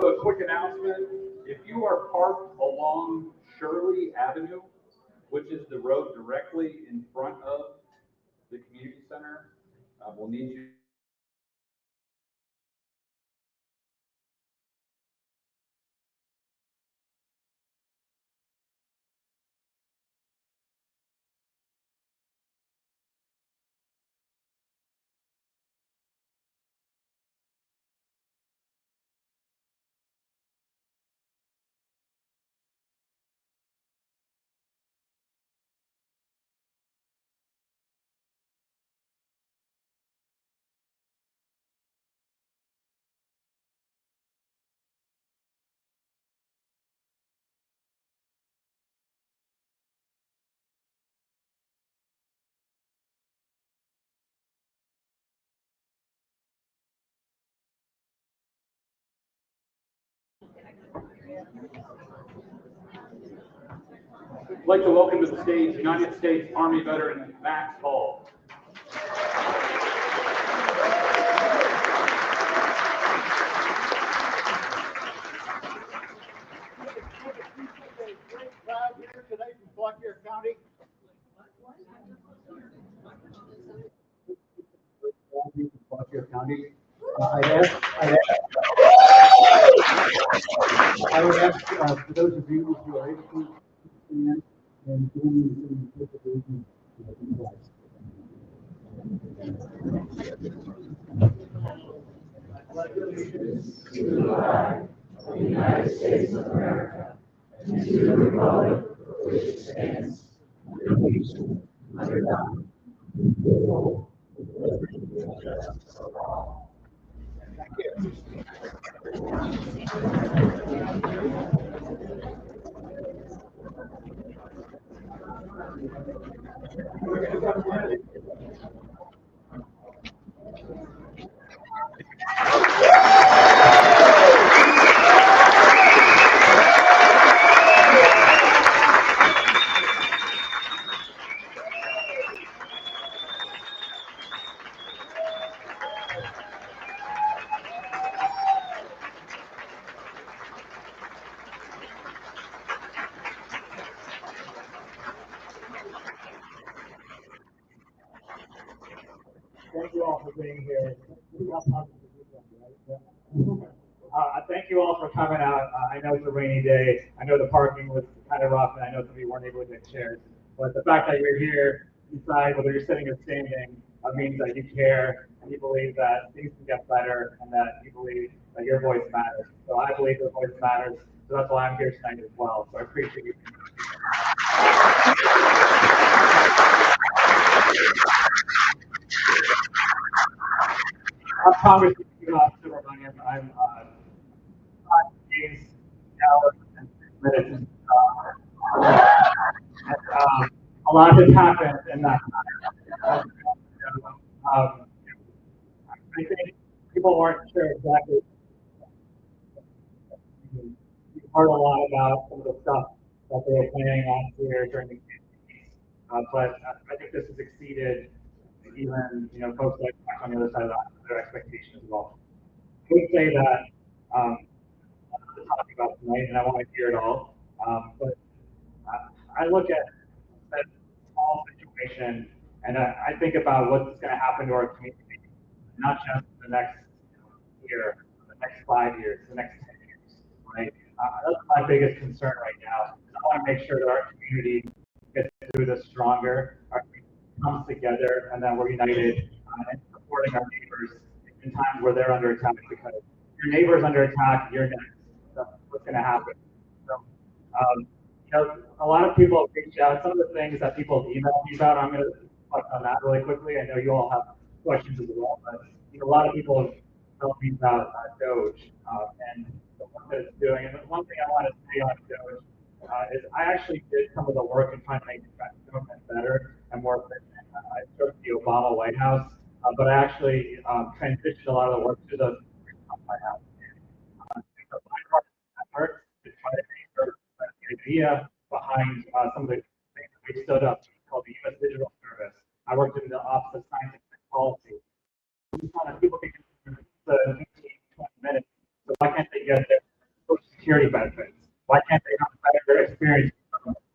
A quick announcement, if you are parked along Shirley Avenue, which is the road directly in front of the community center, we'll need you. I'd like to welcome to the stage United States Army veteran Max Hall. Great crowd here today from Fauquier County. Fauquier County. I would ask for those of you who are able to stand and join me in the pledge of allegiance to the flag. Pledge allegiance to the flag of the United States of America and to the republic for which it stands, one nation, under God, indivisible, with liberty and justice for all. Thank you. Thank you all for being here. Thank you all for coming out. I know it's a rainy day. I know the parking was kind of rough, and I know some of you weren't able to get chairs. But the fact that you're here inside, whether you're sitting or standing, means that you care and you believe that things can get better and that you believe that your voice matters. So I believe your voice matters. So that's why I'm here tonight as well. So I appreciate you. I'm Congress Superman. I'm 5 days, hours, and 6 minutes. A lot has happened in that time. I think people weren't sure exactly. We've heard a lot about some of the stuff that they were planning on here during the campaign, but I think this has exceeded even folks like on the other side of their expectations as well. I would say that I'm talking about tonight, and I want to hear it all. But I look at that small situation, and I think about what's going to happen to our community, not just the next year, the next 5 years, the next 10 years, right? That's my biggest concern right now. I want to make sure that our community gets through this stronger, our community comes together, and then we're united and supporting our neighbors in times where they're under attack, because your neighbor's under attack, you're next. That's what's going to happen. So, a lot of people have reached out. Some of the things that people have emailed me about, I'm going to touch on that really quickly. I know you all have questions as well, but a lot of people have told me about DOGE and the work that it's doing. And the one thing I want to say on DOGE is I actually did some of the work in trying to make the government better and more efficient. I took the Obama White House, but I actually transitioned a lot of the work to the White House. It's a bipartisan effort to try to make the idea behind some of the things that we stood up called the U.S. Digital Service. I worked in the Office of Scientific Policy. People can get the 15, 20 minutes, so why can't they get there security benefits? Why can't they have a better experience,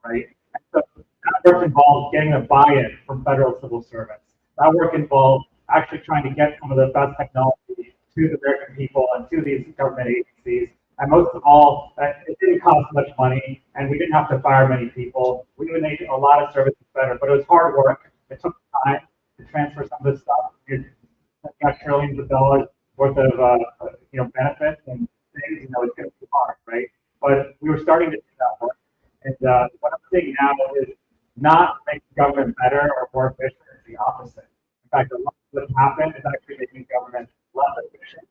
right? And so that work involves getting a buy-in from federal civil servants. That work involves actually trying to get some of the best technology to the American people and to these government agencies. And most of all, it didn't cost much money, and we didn't have to fire many people. We made a lot of services better, but it was hard work. It took time to transfer some of this stuff. It got trillions of dollars worth of benefits and things. It's going to be hard, right? But we were starting to do that work, and what I'm seeing now is not making government better or more efficient. It's the opposite. In fact, a lot of what's happened is actually making government less efficient.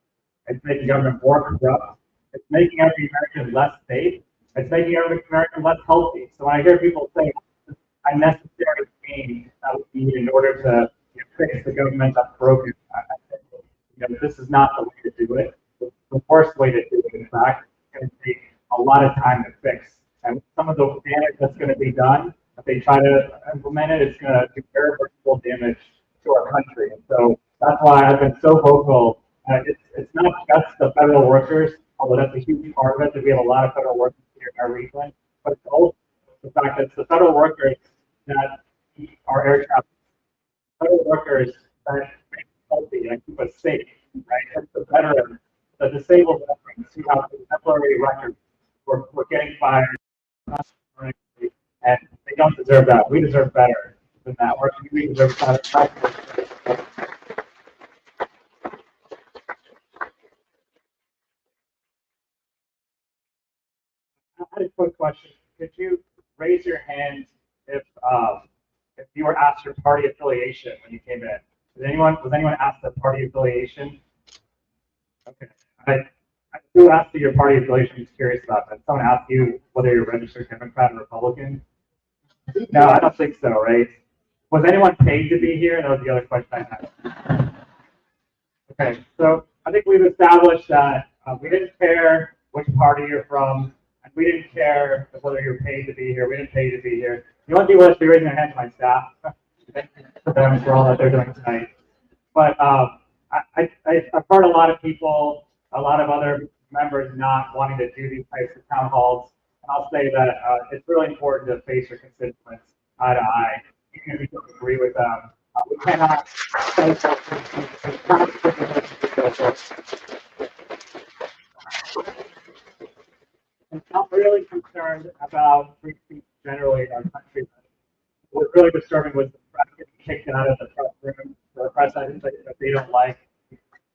It's making government more corrupt. It's making every American less safe. It's making every American less healthy. So when I hear people say unnecessary change that we need in order to fix the government that's broken, I think this is not the way to do it. It's the worst way to do it. In fact, it's going to take a lot of time to fix. And some of the damage that's going to be done, if they try to implement it, it's going to do irreversible damage to our country. And so that's why I've been so vocal. It's not just the federal workers, although that's a huge part of it, that we have a lot of federal workers here in our region, but it's also the fact that it's the federal workers that keep our air traffic, federal workers that make us healthy and keep us safe, right? It's the veterans, the disabled veterans who have exemplary records. We're getting fired, and they don't deserve that. We deserve better than that. We deserve better. I had a quick question. Could you raise your hand if you were asked your party affiliation when you came in? Was anyone asked the party affiliation? Okay. Who asked you your party affiliation? I'm just curious about that. Someone asked you whether you're registered Democrat or Republican? No, I don't think so, right? Was anyone paid to be here? That was the other question I had. Okay, so I think we've established that we didn't care which party you're from, and we didn't care whether you're paid to be here. We didn't pay you to be here. The only people that should be raising their hands to my staff. Thank you for them for all that they're doing tonight. But I've heard a lot of people, a lot of other members not wanting to do these types of town halls. And I'll say that it's really important to face your constituents eye to eye, even if you don't agree with them. We cannot I'm really concerned about free speech generally in our country. What's really disturbing was the press getting kicked out of the press room, the press that they don't like.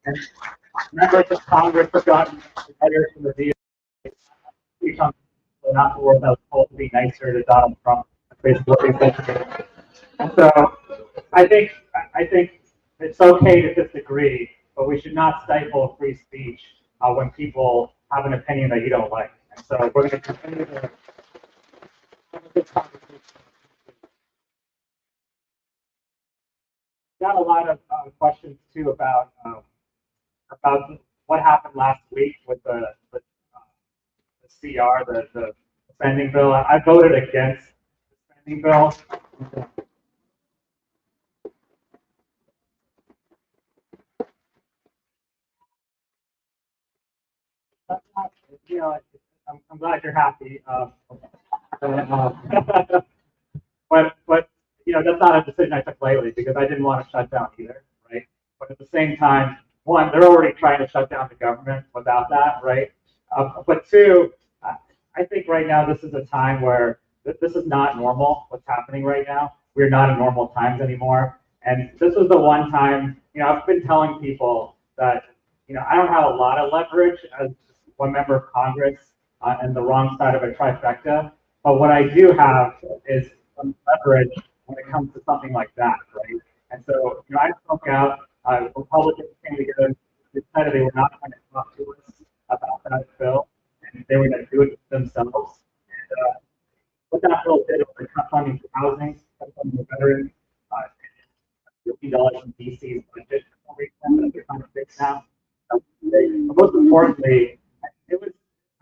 And members of Congress have gotten letters from the DOGE not the world that was told to be nicer to Donald Trump. That's basically what they said. And so I think it's okay to disagree, but we should not stifle free speech when people have an opinion that you don't like. And so we're going to continue to have a good conversation. Got a lot of questions too about what happened last week with the CR, the spending bill. I voted against the spending bill. I'm glad you're happy. But that's not a decision I took lightly because I didn't want to shut down either, right? But at the same time, one, they're already trying to shut down the government without that, right? But two, I think right now this is a time where this is not normal. What's happening right now? We're not in normal times anymore. And this was the one time, I've been telling people that, I don't have a lot of leverage as one member of Congress and the wrong side of a trifecta. But what I do have is some leverage when it comes to something like that, right? And so, I spoke out. Republicans came together, decided they were not going to talk to us about that bill, and they were going to do it themselves. And what that bill did was cut funding for housing, cut funding for veterans, $50 from DC's budget that they're trying to fix now. But most importantly,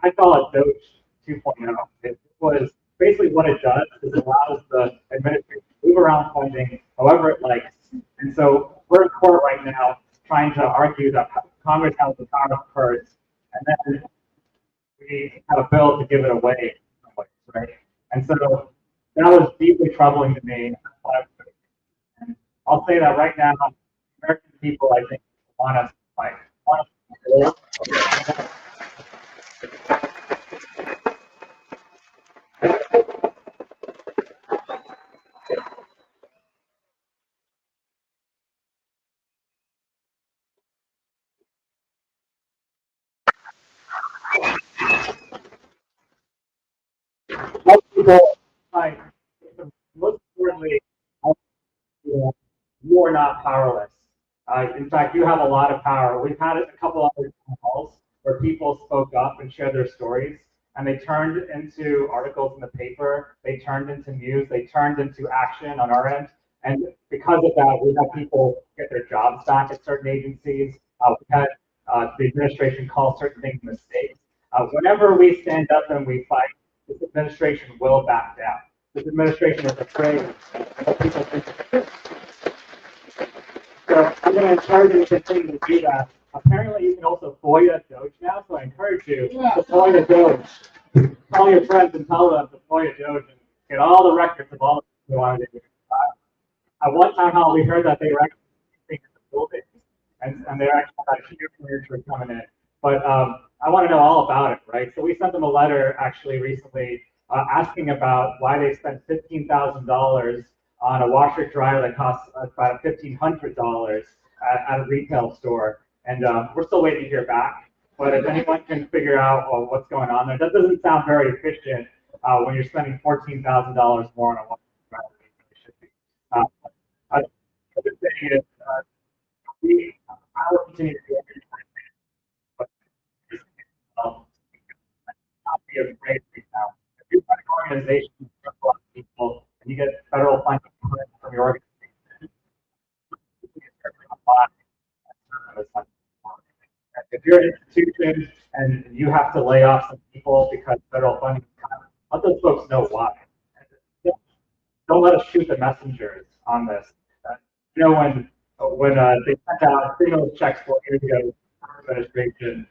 I call it DOGE 2.0. It was basically what it does is it allows the administration to move around funding however it likes. And so we're in court right now trying to argue that Congress has the power first, and then we we have a bill to give it away, right? And so that was deeply troubling to me. And I'll say that right now, American people, I think, want us to fight. Want us to fight. Most people fight. Most importantly, you are not powerless. In fact, you have a lot of power. We've had a couple other calls where people spoke up and shared their stories, and they turned into articles in the paper. They turned into news. They turned into action on our end. And because of that, we have people get their jobs back at certain agencies. We've had the administration call certain things mistakes. Whenever we stand up and we fight, this administration will back down. This administration is afraid of people think. So I'm going to encourage you to continue to do that. Apparently, you can also FOIA DOGE now, so I encourage you to FOIA DOGE. Call your friends and tell them to FOIA DOGE and get all the records of all the people who wanted to do. At one time, how we heard that they were actually in the building, and they actually had huge furniture coming in. But I want to know all about it, right? So we sent them a letter actually recently asking about why they spent $15,000 on a washer dryer that costs about $1,500 at a retail store. And we're still waiting to hear back. But if anyone can figure out what's going on there, that doesn't sound very efficient when you're spending $14,000 more on a washer dryer than you really should be. The other thing is, I will continue to do everything I can, but not be afraid right now. If you've got an organization with a lot of people and you get federal funding from your organization, if you're an institution and you have to lay off some people because federal funding is cut, let those folks know why. Don't let us shoot the messengers on this. You know, when they sent out stimulus checks 4 years ago, the administration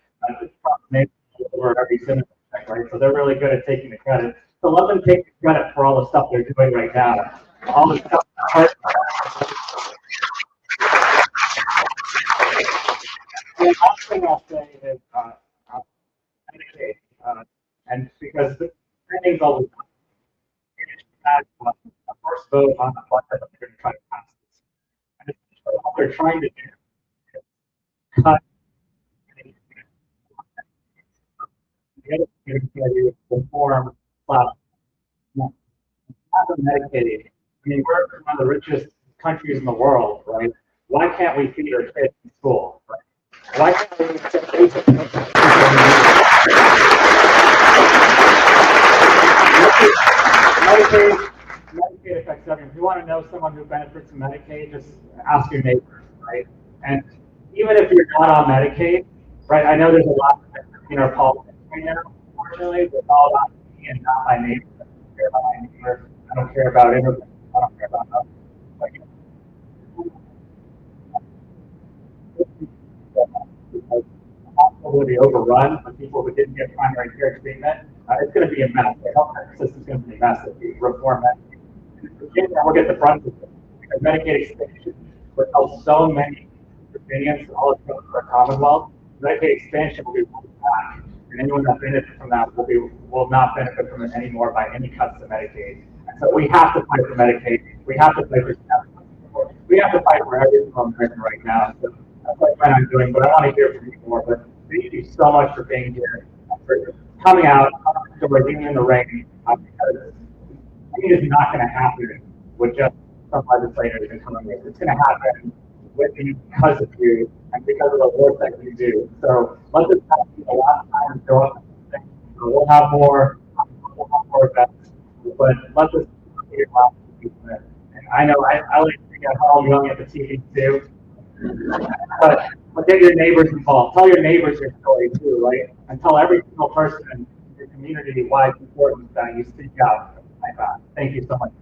made over every stimulus check, right? So they're really good at taking the credit. So let them take the credit for all the stuff they're doing right now. All the stuff. The last thing I'll say is Medicaid, and because the thing's always had a first vote on the budget that they're going to try to pass this. And what they're trying to do is cut the other thing is reform Medicaid. I mean, we're one of the richest countries in the world, right? Why can't we feed our kids in school? Right? Why can't we get basic Medicaid affects everyone. If you want to know someone who benefits from Medicaid, just ask your neighbors, right? And even if you're not on Medicaid, right? I know there's a lot in our politics right now, unfortunately, but it's all about me and not my neighbor. I don't care about my neighbor. I don't care about immigrants. I don't care about others. The hospital will be overrun with people who didn't get primary care treatment. It's going to be a mess. The healthcare system is going to be a mess if we reform Medicaid. Virginia will get the brunt of it because Medicaid expansion would help so many Virginians all across our Commonwealth. Medicaid expansion will be rolled back, and anyone that benefits from that will not benefit from it anymore by any cuts to Medicaid. And so we have to fight for Medicaid. We have to fight for we have to fight for every single American right now. So that's what I'm doing, but I want to hear from you more. But thank you so much for being here, for coming out, being in the rain, because it is not going to happen with just some legislators in Congress. It's going to happen with you because of you and because of the work that you do. So let this happen a lot of times. Go up. We'll have more events, but let this be a lot of people. And I know I like to get home young at the TV too. But get your neighbors involved. Tell your neighbors your story too, right? And tell every single person in your community why it's important that you speak out like that. Thank you so much.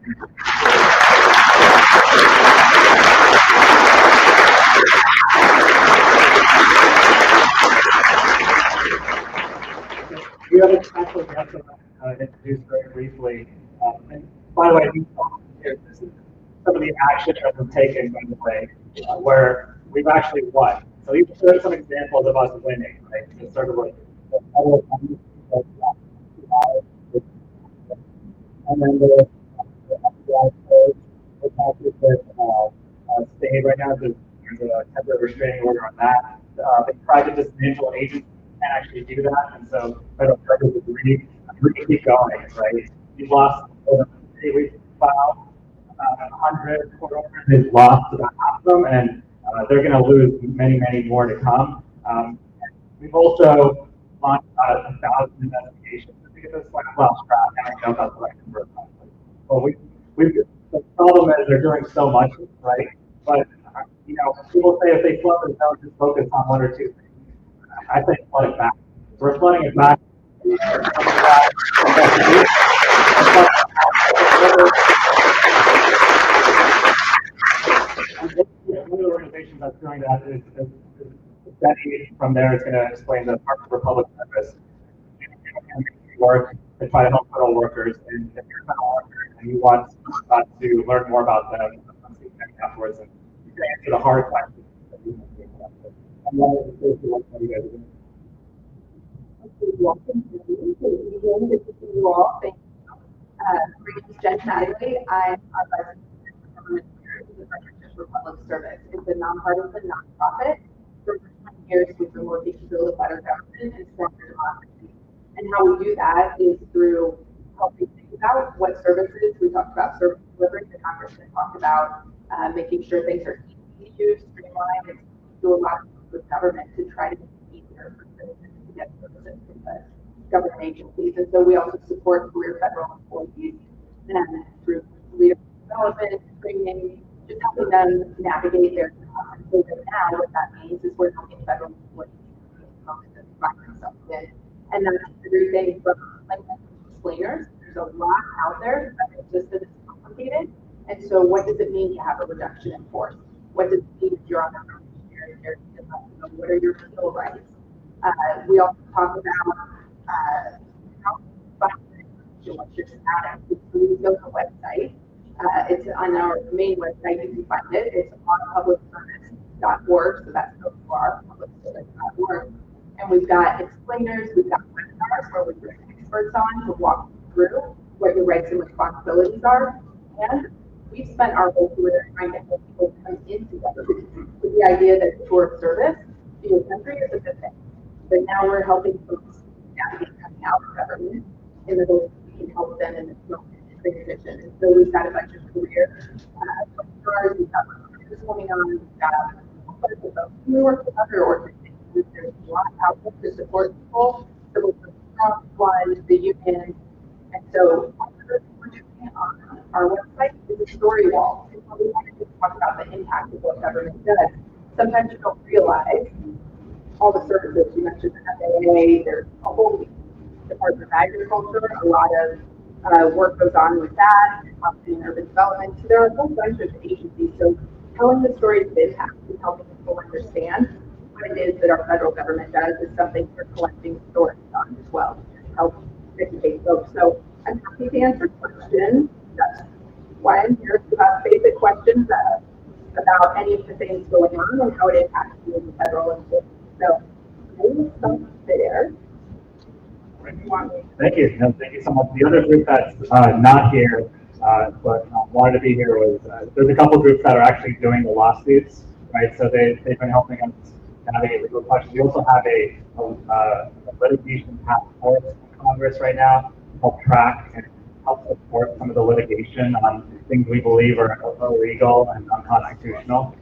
Do you have introduce very briefly. And by the way, this is some of the action that we've taken, by the way, where we've actually won. So these are some examples of us winning, right? It started with the federal funding, and then the FBI code, which has with state right now. There's a temporary restraining order on that. The private dismantle agency can't actually do that, and so federal judges agree to keep going, right? We've lost we filed 100 court orders. They've lost about half of them, and they're going to lose many, many more to come. We've also launched about 1,000 investigations. I think it's like lost track. I don't know about the right number of times. Well, the problem is they're doing so much, right? But people say if they flood it, they'll just focus on one or two things. I think flood it back. We're flooding it back. One of the organizations that's doing that is Betty from there is going to explain the Department of Public Service work to try to help federal workers. And if you're a federal worker and you want to learn more about them, afterwards and you can answer the hard questions. Welcome to you all. Thank you. My name is Jen Mattingly. I'm a vice president of the Judicial Public Service. It's a nonpartisan nonprofit. For 20 years, we've been working to build a better government and stronger democracy. And how we do that is through helping think about what services. We talked about service delivery. The congressman talked about making sure things are easy to use, streamlined, and do a lot of work with government to try to make it easier for citizens to get services from the government agencies. And so we also support career federal employees and through leadership development, training, just helping them navigate their jobs. So that now what that means is we're helping federal employees find themselves in. And that's everything from language explainers. There's a lot out there, but it's just that it's complicated. And so what does it mean to have a reduction in force? What does it mean if you're on the probationary period? What are your skill rights? We also talk about how to find what's your status. So we built a website. It's on our main website. You can find it. It's on publicservice.org. So that's publicservice.org. And we've got explainers. We've got webinars where we bring experts on to walk you through what your rights and responsibilities are. And we've spent our whole career trying to help people come into government with the idea that short service to your country is a good thing. But now we're helping folks navigate coming out of government in the hope that we can help them in this moment and transition. And so we've got a bunch of career stars, we've got recruiters coming on, we've got a bunch of folks. We work with other organizations. There's a lot out there to support people, civil rights one, the unions. And so what we're doing on our website is a story wall. And so we want to just talk about the impact of what government does. Sometimes you don't realize all the services. You mentioned the FAA, there's a whole Department of Agriculture, a lot of work goes on with that, housing and urban development. So there are a whole bunch of agencies. So telling the stories of impact and helping people understand what it is that our federal government does is something we're collecting stories on as well to help educate folks. So I'm happy to answer questions. That's why I'm here to have basic questions about any of the things going on and how it impacts you in the federal employees. So maybe some there. Thank you. No, thank you so much. The other group that's not here, but wanted to be here was there's a couple groups that are actually doing the lawsuits, right? So they've been helping us navigate legal questions. We also have a litigation task force in Congress right now to help track and help support some of the litigation on things we believe are illegal and unconstitutional.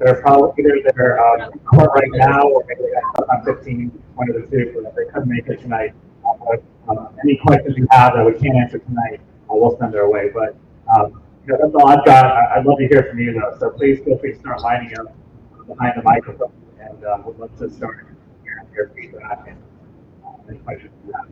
They're probably either they're in court right now or maybe they're stuck on 15, one of the two, but they couldn't make it tonight. Any questions you have that we can't answer tonight, we'll send their way. But that's all I've got. I'd love to hear from you though. So please feel free to start lining up behind the microphone, and we'd love to start hearing your feedback and any questions you have.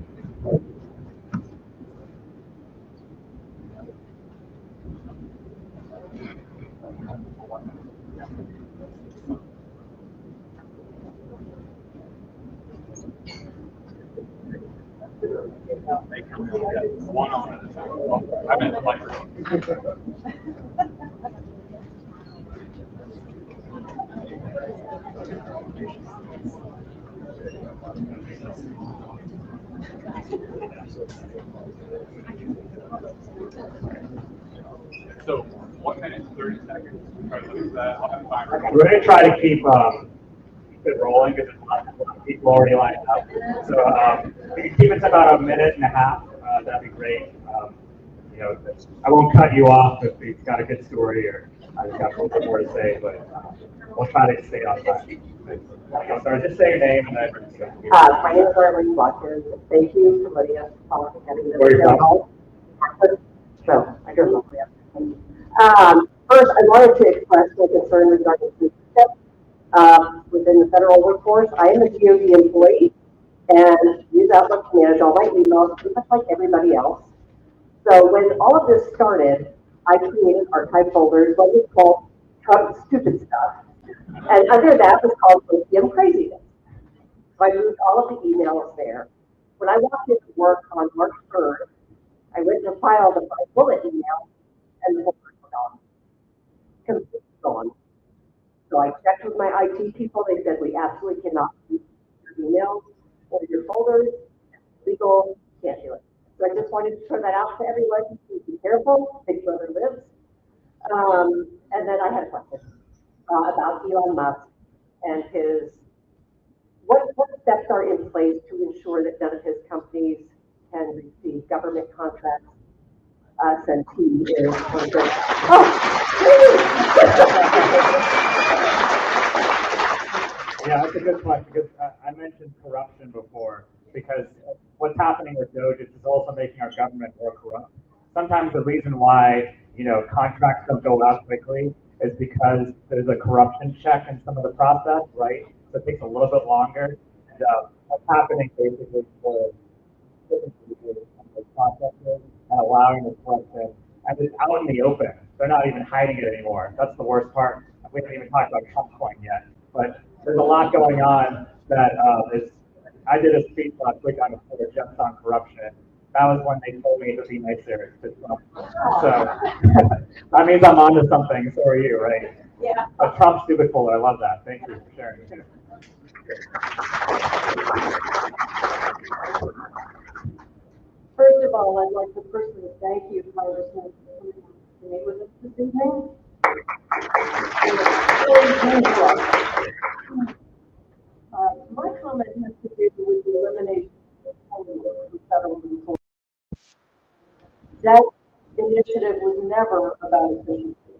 One on at a time. I meant the microphone. So 1 minute, 30 seconds. Try to limit that. I'll have time. We're going to try to keep it rolling because there's a lot of people already lined up. So if you can keep it to about 1.5 minutes, that'd be great. You know, I won't cut you off if you've got a good story or I've got a little bit more to say, but we'll try to stay on time. So just say your name and then. My name is Arlene Watkins. Thank you for letting us talk and getting Where are you from? So, I don't know. First, I wanted to express my concern regarding leadership within the federal workforce. I am a DOD employee and use Outlook to manage all my emails, pretty much like everybody else. So when all of this started, I created archive folders, what was called Trump stupid stuff. And under that was called Lithium Craziness. So I moved all of the emails there. When I walked into work on March 3rd, I went to file the 5-bullet email and the folders were gone. Completely gone. So I checked with my IT people. They said we absolutely cannot use your emails or your folders. Legal, can't do it. So I just wanted to turn that out to everyone. Be careful, Big Brother lives. And then I had a question about Elon Musk and what steps are in place to ensure that none of his companies can receive government contracts since he is Yeah, that's a good question because I mentioned corruption before because what's happening with DOGE is also making our government more corrupt. Sometimes the reason why, you know, contracts don't go out quickly is because there's a corruption check in some of the process, right? So it takes a little bit longer. And what's happening basically for the processes and allowing the corruption, and it's out in the open. They're not even hiding it anymore. That's the worst part. We haven't even talked about Trump coin yet, but there's a lot going on that is. I did a speech last week on the just on corruption. That was when they told me to be nicer to Trump. So that means I'm onto something. So are you, right? Yeah. A Trump stupid folder. I love that. Thank you for sharing. First of all, I'd like to personally thank you, Congressman, for coming to meet with us this evening. My comment has to do with the elimination of homework for federal employees. That initiative was never about efficiency,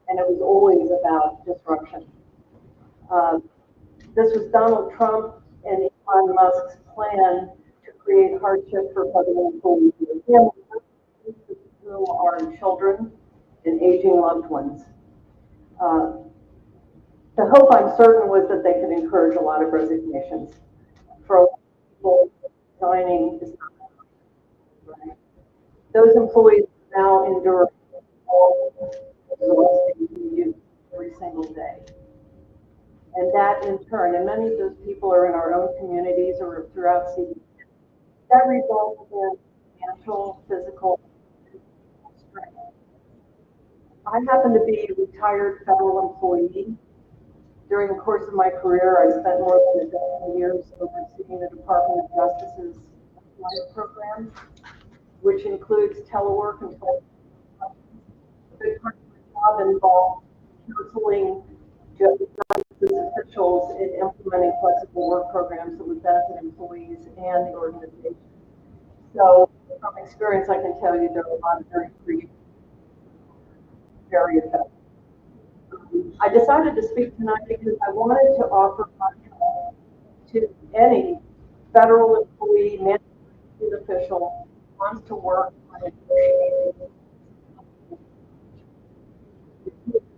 and it was always about disruption. This was Donald Trump and Elon Musk's plan to create hardship for federal employees and families who are children and aging loved ones. The hope, I'm certain, was that they could encourage a lot of resignations. For a lot of people, resigning is not right. Those employees now endure all exhausting commute every single day. And that in turn, and many of those people are in our own communities or throughout civic, that results in financial, physical strength. I happen to be a retired federal employee. During the course of my career, I spent more than 12 years overseeing the Department of Justice's life program, which includes telework and a big part of my job involved counseling justice officials in implementing flexible work programs that would benefit employees and the organization. So, from experience, I can tell you there are a lot of very creative, very effective. I decided to speak tonight because I wanted to offer my help to any federal employee, management official who wants to work on a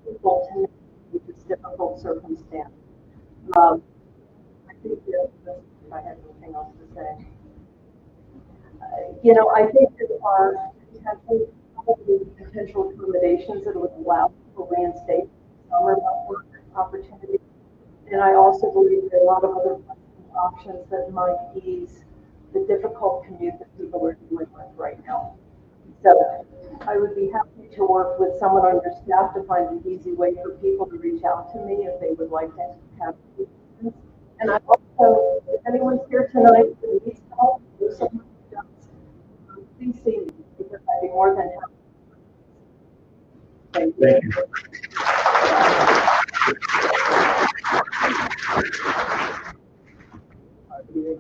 people to make this difficult circumstance. I think that if I have anything else to say. I think there are potential accommodations that would allow people to reinstate summer work opportunities. And I also believe there are a lot of other options that might ease the difficult commute that people are dealing with right now. So I would be happy to work with someone on your staff to find an easy way for people to reach out to me if they would like to have questions. And I also, if anyone's here tonight who needs help, or someone who does, please see me because I'd be more than happy. Thank you. Thank you.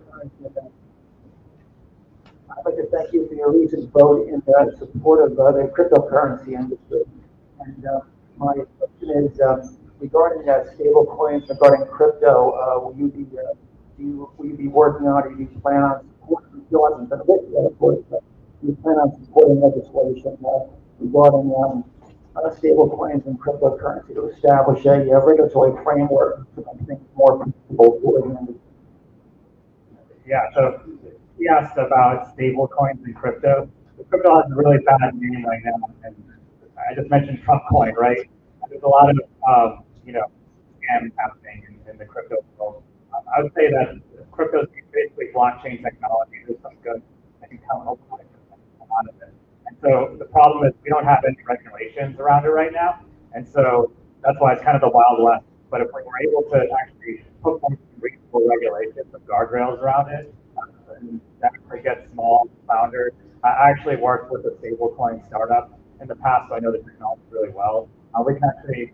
I'd like to thank you for your recent vote in support of the cryptocurrency industry. And my question is regarding stable coins, regarding crypto, will you be working on, or do you plan on supporting, it still hasn't been written yet, of course, but do you plan on supporting legislation regarding stable coins and cryptocurrency to establish a regulatory framework to make things more predictable for the industry? Yeah, so he asked about stable coins and crypto. Crypto has a really bad name right now, and I just mentioned Trump coin, right? There's a lot of, scams happening in the crypto world. I would say that crypto is basically blockchain technology. There's some good that can come out of it. And so the problem is we don't have any regulations around it right now, and so that's why it's kind of the Wild West. But if we're able to actually put more reasonable regulations and guardrails around it, and that gets small founders. I actually worked with a stablecoin startup in the past, so I know the technology really well. We can actually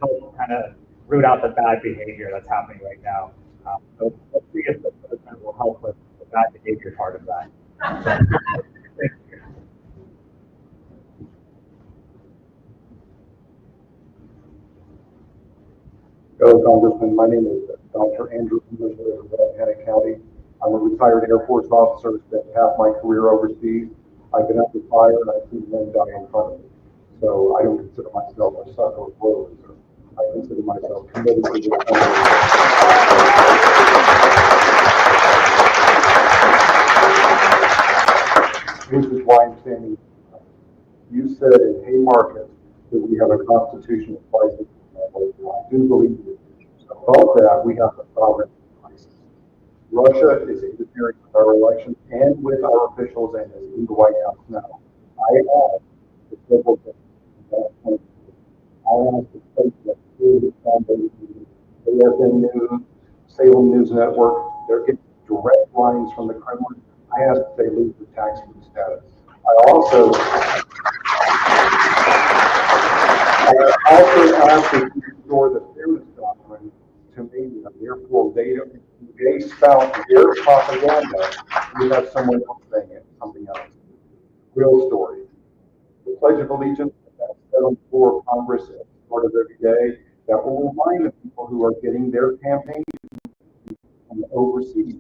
help kind of root out the bad behavior that's happening right now. So let's see if the president will help with the bad behavior part of that. Thank you. Hello, Congressman. My name is Dr. Andrew English of Warrenton County. I'm a retired Air Force officer, spent half my career overseas. I've been under fire and I've seen men die in front of me. So I don't consider myself a sucker of blows. I consider myself committed to this country. This is why I'm standing. You said in Haymarket that we have a constitution that applies to I do believe it. Above that, we have the sovereign crisis. Russia is interfering with our elections and with our officials and is in the White House now. I ask the civil government, I ask the president through the foundation, AFN News, Salem News Network, they're getting direct lines from the Kremlin. I ask that they lose their tax-free status. I also ask that you restore the fairness doctrine to media. Therefore, they spout their propaganda. We have someone else saying it, something else. Real story. The Pledge of Allegiance that's said on the floor of Congress at the start of every day that will remind the people who are getting their campaign from overseas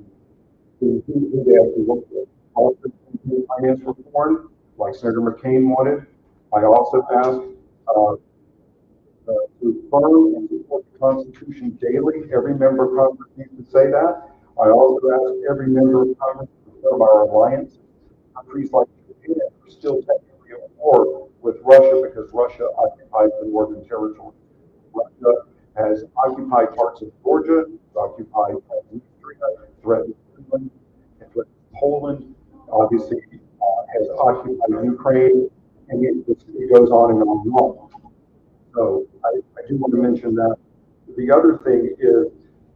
who they actually work with. Also, finance reform, like Senator McCain wanted. I also asked to affirm and support the Constitution daily. Every member of Congress needs to say that. I also ask every member of Congress to affirm our alliance. Countries like Japan are still technically at war with Russia because Russia occupies the northern territory. Russia has occupied parts of Georgia, occupied Transnistria, threatened Finland, and threatened Poland. Obviously, has occupied Ukraine, and it goes on and on and on. So I do want to mention that. The other thing is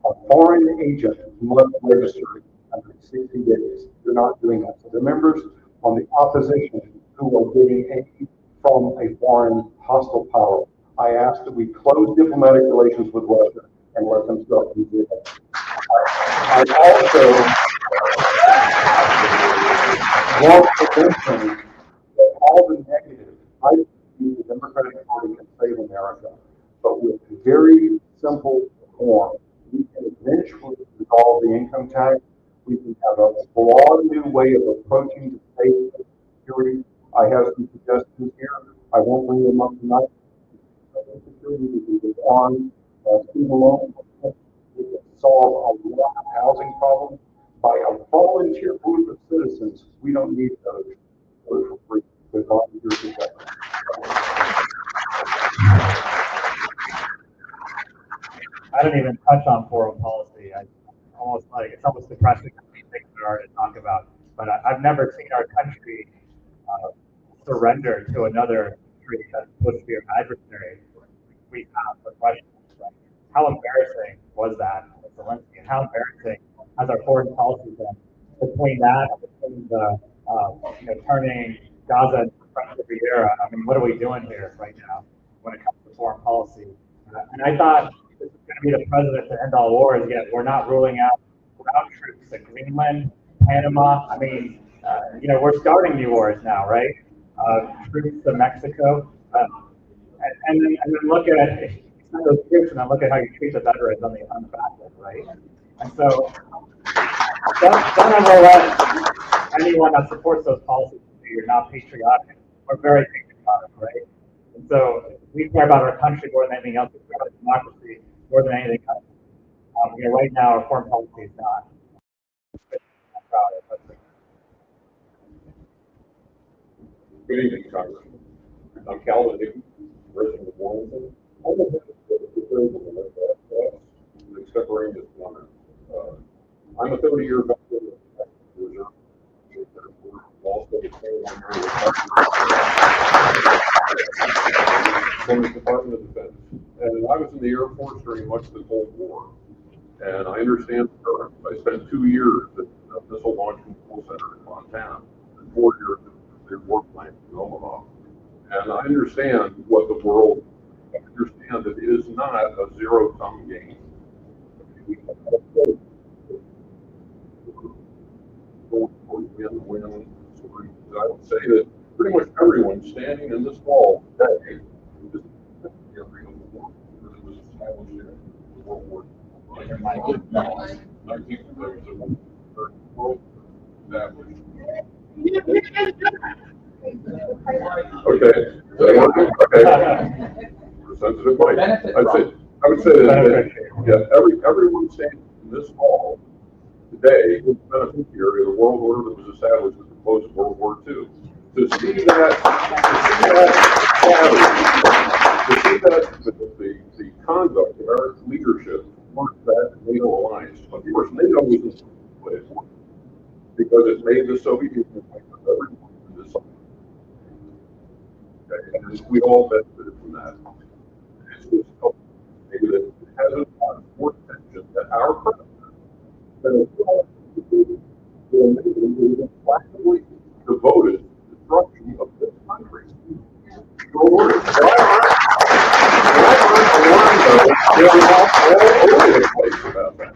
a foreign agent must register under 60 days. They're not doing that. So the members on the opposition who are getting aid from a foreign hostile power, I ask that we close diplomatic relations with Russia and let them start using it. I also want to mention that all the negative, I believe the Democratic Party can save America, but with very simple reform, we can eventually resolve the income tax. We can have a broad new way of approaching the state security. I have some suggestions here. I won't bring them up tonight. Security will be on student loans. We can solve a lot of housing problems by a volunteer group of citizens. We don't need those for free. With volunteer protection. I don't even touch on foreign policy. It's almost depressing. Things there are to talk about. But I've never seen our country surrender to another country that's supposed to be our adversary. We have with Russia. Right? How embarrassing was that with Zelensky, and how embarrassing has our foreign policy been between that and between the turning Gaza into French Riviera? I mean, what are we doing here right now when it comes to foreign policy? And I thought this was going to be the president to end all wars, yet we're not ruling out ground troops at Greenland, Panama. I mean, we're starting new wars now, right? Troops to Mexico. And then look at those troops, and then look at how you treat the veterans on the back end, right? And so don't ever let anyone that supports those policies say you're not patriotic. We're very patriotic, right? And so we care about our country more than anything else. We care about democracy more than anything else. Right now, our foreign policy is not. I'm proud of it. Good evening, Congressman. I'm Calvin Newton, resident of Warrenton. I'm the head of the extemporaneous wonder. I'm a 30-year veteran of the Reserve. Also from the Department of Defense. And I was in the Air Force during much of the Cold War. And I understand the current. I spent 2 years at the Missile Launch Control Center in Montana, and 4 years at the war plant in Omaha. And I understand what the world, I understand that it is not a zero-sum game. Win. I would say that pretty much everyone standing in this hall today is the area of the war that was established in World War II. 19th world established. Okay. Okay. Sensitive mic. I would say that everyone standing in this hall today is a beneficiary of the world order that was established at the close of World War II. To see that the conduct of our leadership towards that NATO alliance. Of course, NATO was what it was because it made the Soviet Union everyone in this. Okay, and we all benefited from that. It's just maybe that it hasn't gotten more attention that our president implacably devoted to the destruction of this country. So why aren't all over the place about that?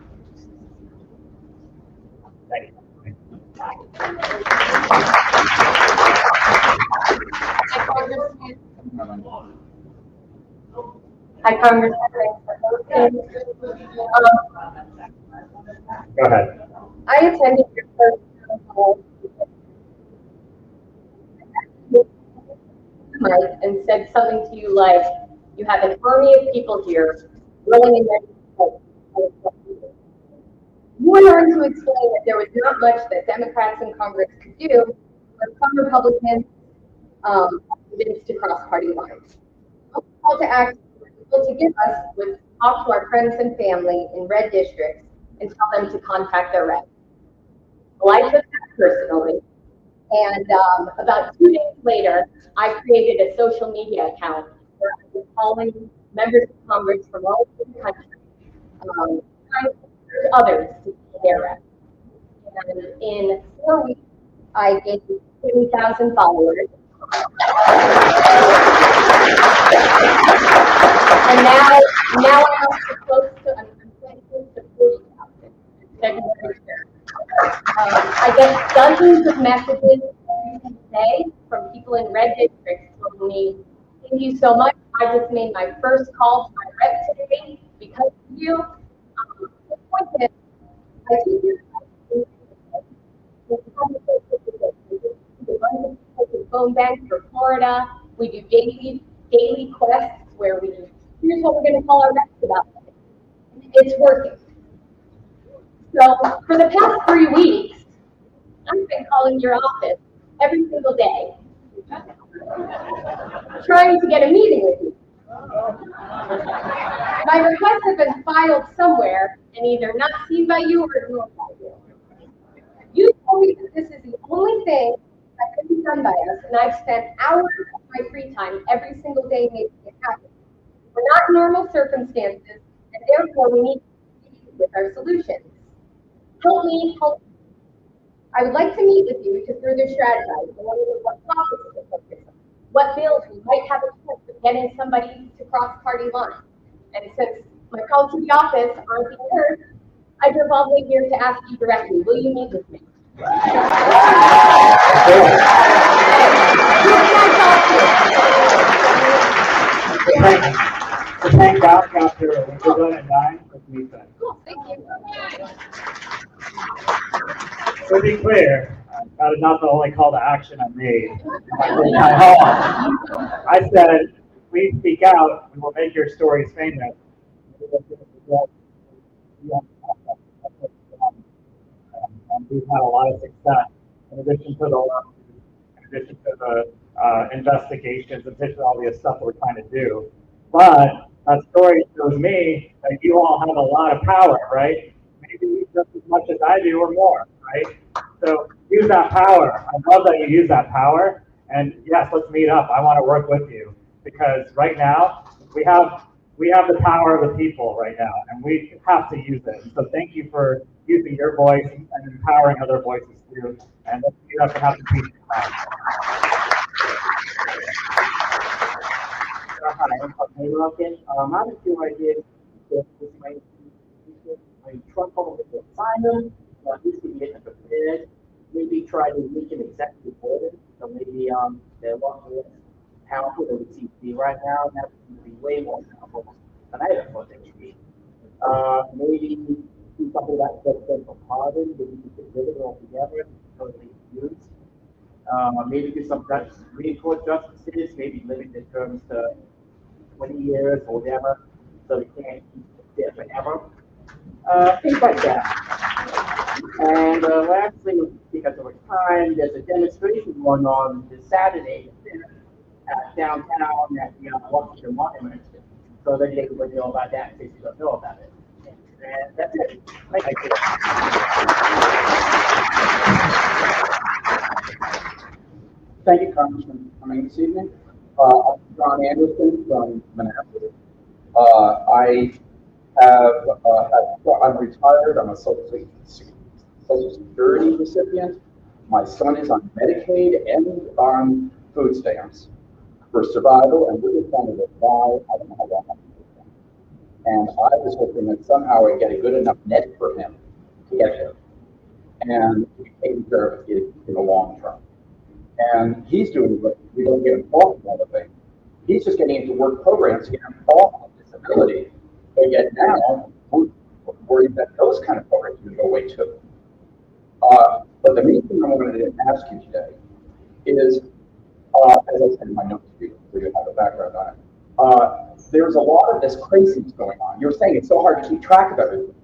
Hi, Congressman. Go ahead. I attended your first council and said something to you like, you have an army of people here willing and ready to fight. You went on to explain that there was not much that Democrats in Congress could do, but some Republicans convinced to cross party lines. A call to action to give us was talk to our friends and family in red districts and tell them to contact their reps. Well, I took that personally, and about 2 days later, I created a social media account where I was calling members of Congress from all over the country, trying to encourage others to call their reps. And in 4 weeks, I gained 20,000 followers. And now I'm close to 40,000. February 3rd. I get dozens of messages every day from people in red districts telling me, thank you so much. I just made my first call to my rep today because of you. The point is, I keep your phone bank for Florida. We do daily quests where here's what we're going to call our reps about. It's working. So for the past 3 weeks, I've been calling your office every single day, trying to get a meeting with you. My requests have been filed somewhere and either not seen by you or ignored by you. You told me that this is the only thing that can be done by us, and I've spent hours of my free time every single day making it happen. We're not normal circumstances, and therefore we need to be with our solutions. Help me help you. I would like to meet with you to further strategize on what topics to focus on, what bills we might have a chance of getting somebody to cross party lines. And since my calls to the office aren't being heard, I drove all the way here to ask you directly, will you meet with me? Thank God, after we're done at 9, let's meet then. Cool, thank you. To be clear, that is not the only call to action I made. I said, please speak out, and we'll make your stories famous. And we've had a lot of success in addition to the investigations, in addition to all the stuff we're trying to do. But that story shows me that you all have a lot of power, right? Maybe just as much as I do or more, right? So use that power. I love that you use that power. And yes, let's meet up. I want to work with you because right now we have the power of the people right now, and we have to use it. So thank you for using your voice and empowering other voices too. And let's meet up and have the peace. Hi, I'm Rocket. I have a few ideas that this might be trouble with the assignment, at least to get prepared. Maybe try to make an executive order. So maybe they're a lot less powerful than we seem to be right now, and that would be way more powerful than I ever thought they would be. Maybe do something like presidential pardon, maybe we could get rid of it altogether, totally used. Maybe do some Supreme Court justices, maybe limit their terms to 20 years or whatever, so they can't keep there forever. Things like that. And lastly, because of time, there's a demonstration going on this Saturday downtown at the Washington Monument, so that everybody know about that in case you don't know about it. And that's it. Thank you. Thank you, Congressman, for coming this evening. I'm John Anderson from Manassas. I'm retired. I'm a Social Security recipient. My son is on Medicaid and on food stamps for survival, and we're just trying to buy. I don't know how long. And I was hoping that somehow I'd get a good enough net for him to get here, and to be taken care of in the long term. And he's doing what we don't get him off of anything. He's just getting into work programs to get him off of disability. But yet now, we're worried that those kind of programs will go away too. But the main thing I wanted to ask you today is, as I said in my notes for you, so you have a background on it, there's a lot of this craziness going on. You're saying it's so hard to keep track of everything.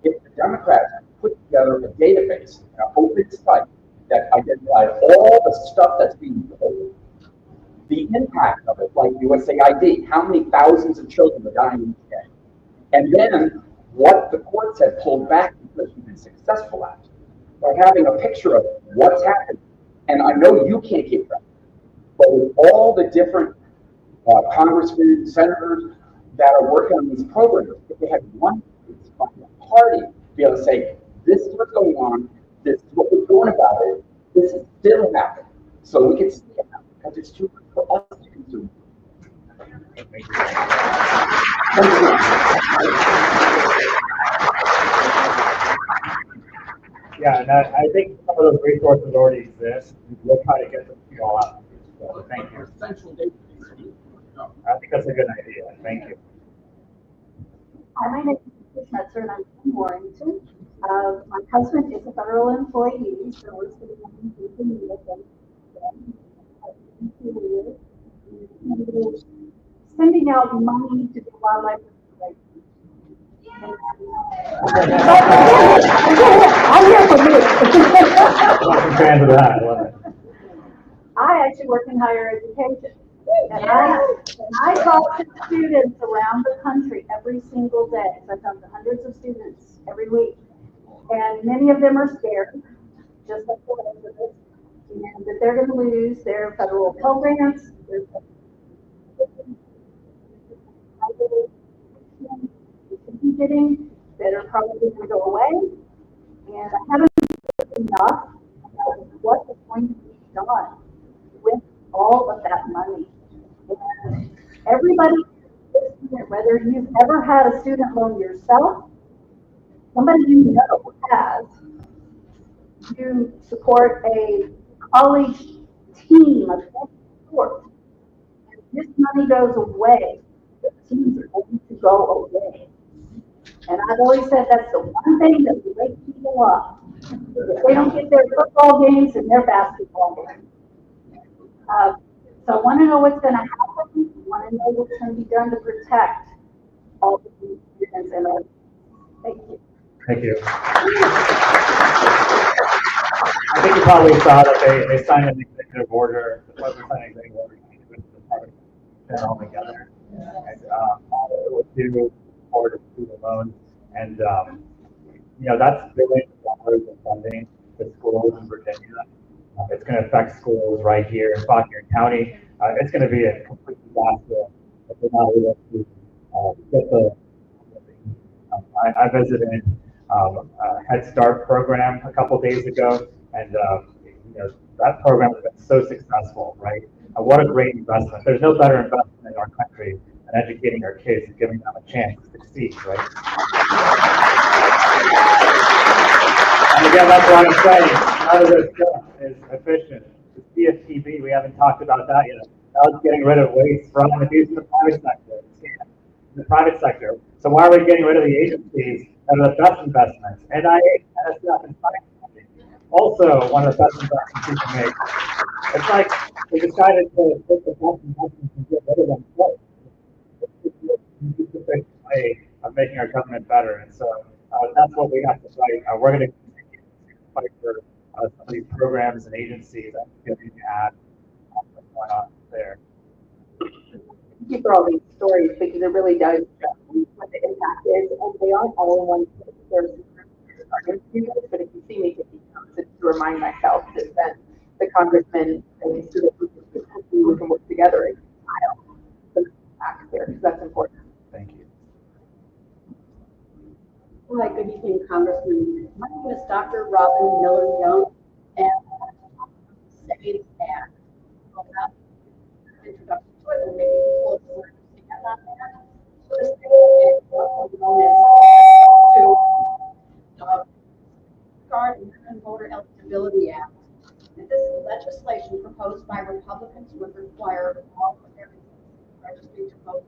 If the Democrats put together a database, an open site, that identified all the stuff that's being pulled, the impact of it, like USAID, how many thousands of children are dying each day, and then what the courts have pulled back because you've been successful at, by having a picture of what's happened. And I know you can't keep track, but with all the different congressmen, senators that are working on these programs, if they had one party to be able to say, this is what's going on, this is what we're doing about it, this is still happening. So we can see it now, because it's too good for us to consume. Yeah, and I think some of those resources already exist. We'll try to get them to you all out. So thank you. I think that's a good idea. Thank you. Hi, my name is Schmetzer, and I'm from Warrenton. My husband is a federal employee, so works for the sending out money to the wildlife. I'm here for me. I'm a fan of that. I love it. I actually work in higher education. And I talk to students around the country every single day. So I talk to hundreds of students every week. And many of them are scared. just like the rest of us, and that they're going to lose their federal Pell Grants, their getting that are probably going to go away. And I haven't heard enough about what is going to be done with all of that money. And everybody, whether you've ever had a student loan yourself, somebody you know has, you support a college team of sports, and this money goes away, the teams are going to go away. And I've always said that's the one thing that will wake people up. If they don't get their football games and their basketball games. So I want to know what's going to happen. I want to know what's going to be done to protect all the students and our. Thank you. Thank you. I think you probably saw that they signed an executive order, the President signed an executive order with the Department all together. And it was due for the student loans. And, that's billions of dollars of funding to schools in Virginia. It's going to affect schools right here in Fauquier County. It's going to be a complete disaster if we're not able to get the. I visited Head Start program a couple days ago, and that program has been so successful, right? What a great investment. There's no better investment in our country than educating our kids and giving them a chance to succeed, right? And again, that's what I'm saying. None of this stuff is efficient. The CFPB, we haven't talked about that yet. That was getting rid of waste, fraud, and abuse in the private sector. In the private sector. So why are we getting rid of the agencies that are the best investments? NIH, NSF, and science. Also, one of the best investments we can make. It's like we decided to put the best investments and get rid of them first. It's just a big way of making our government better. And so that's what we have to fight. We're going to continue to fight for some of these programs and agencies that can add what's going on there. Thank you for all these stories, because it really does show what the impact is, and they aren't all in one place. There's other students, but if you see me take these notes, it's to remind myself that then the congressman and the students we can work together and file the impact there, because that's important. Thank you. Hi, good evening, Congressman. My name is Dr. Robin Miller Young, and I'm say that introduction to it, and maybe people will stand on that. So this thing is known as Guard American Voter Eligibility Act. And this legislation proposed by Republicans would require all Americans registering to vote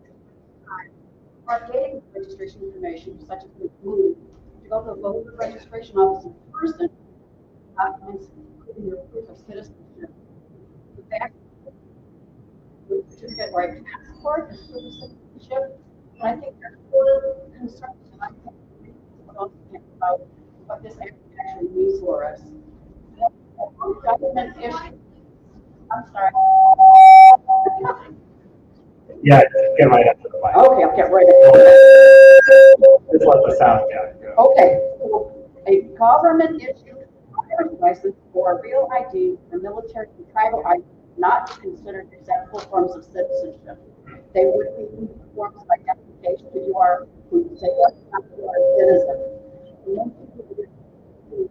or updating registration information, such as the move to go to the voter registration office in person, documents including your proof of citizenship. The fact certificate or a passport is proof of citizenship. And I think there are four concerns that I think we don't think about what this actually means for us. Government issue. I'm sorry. Yeah, get right up to the mic. Okay, I'll get right up to it. Just let the sound go. Okay, so a government issued driver's license or a real ID for military and tribal ID not considered acceptable forms of citizenship. They would be forms of identification that you are who you say you are a citizen. And then the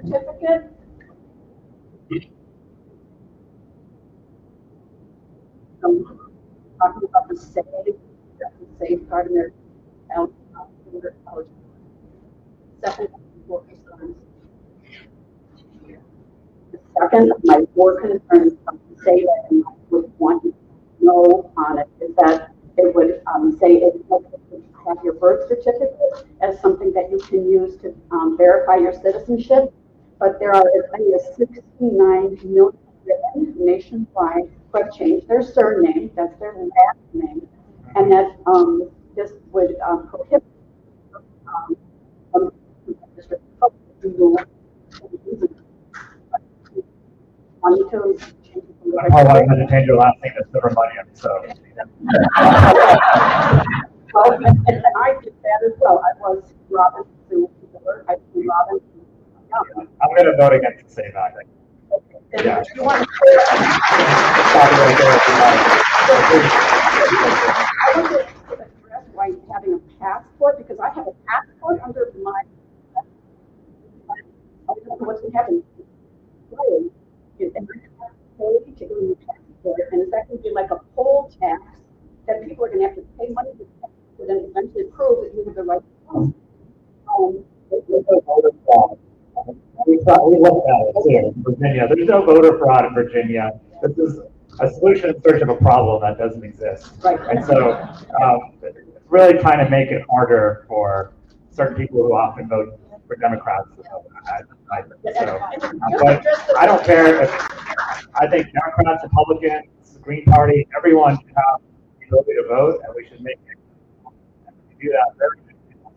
certificate. Talking about the safeguard in their eligibility. Second, of my four concerns say that, and I would want to know on it, is that it would say it would have your birth certificate as something that you can use to verify your citizenship. But there are as many as 69 million women nationwide who have changed their surname, that's their last name, and that this would prohibit I'm probably going to change your last name to Subramanian, so. Well, and I did that as well. I was Robin Sue Miller. I was Robin. I'm going to vote against the SAVE Act. Yeah. You want to Stop it right I want to address why having a passport, because I have a passport under my, I don't know what's going to happen. And I have to pay to go to the passport, and it's actually be like a poll tax that people are going to have to pay money to then eventually prove that you have the right to vote. We looked at it too, in Virginia. There's no voter fraud in Virginia. This is a solution in search of a problem that doesn't exist. Right. And so, really trying to make it harder for certain people who often vote for Democrats. But I don't care if, I think Democrats, Republicans, Green Party, everyone should have the ability to vote, and we should make it do that very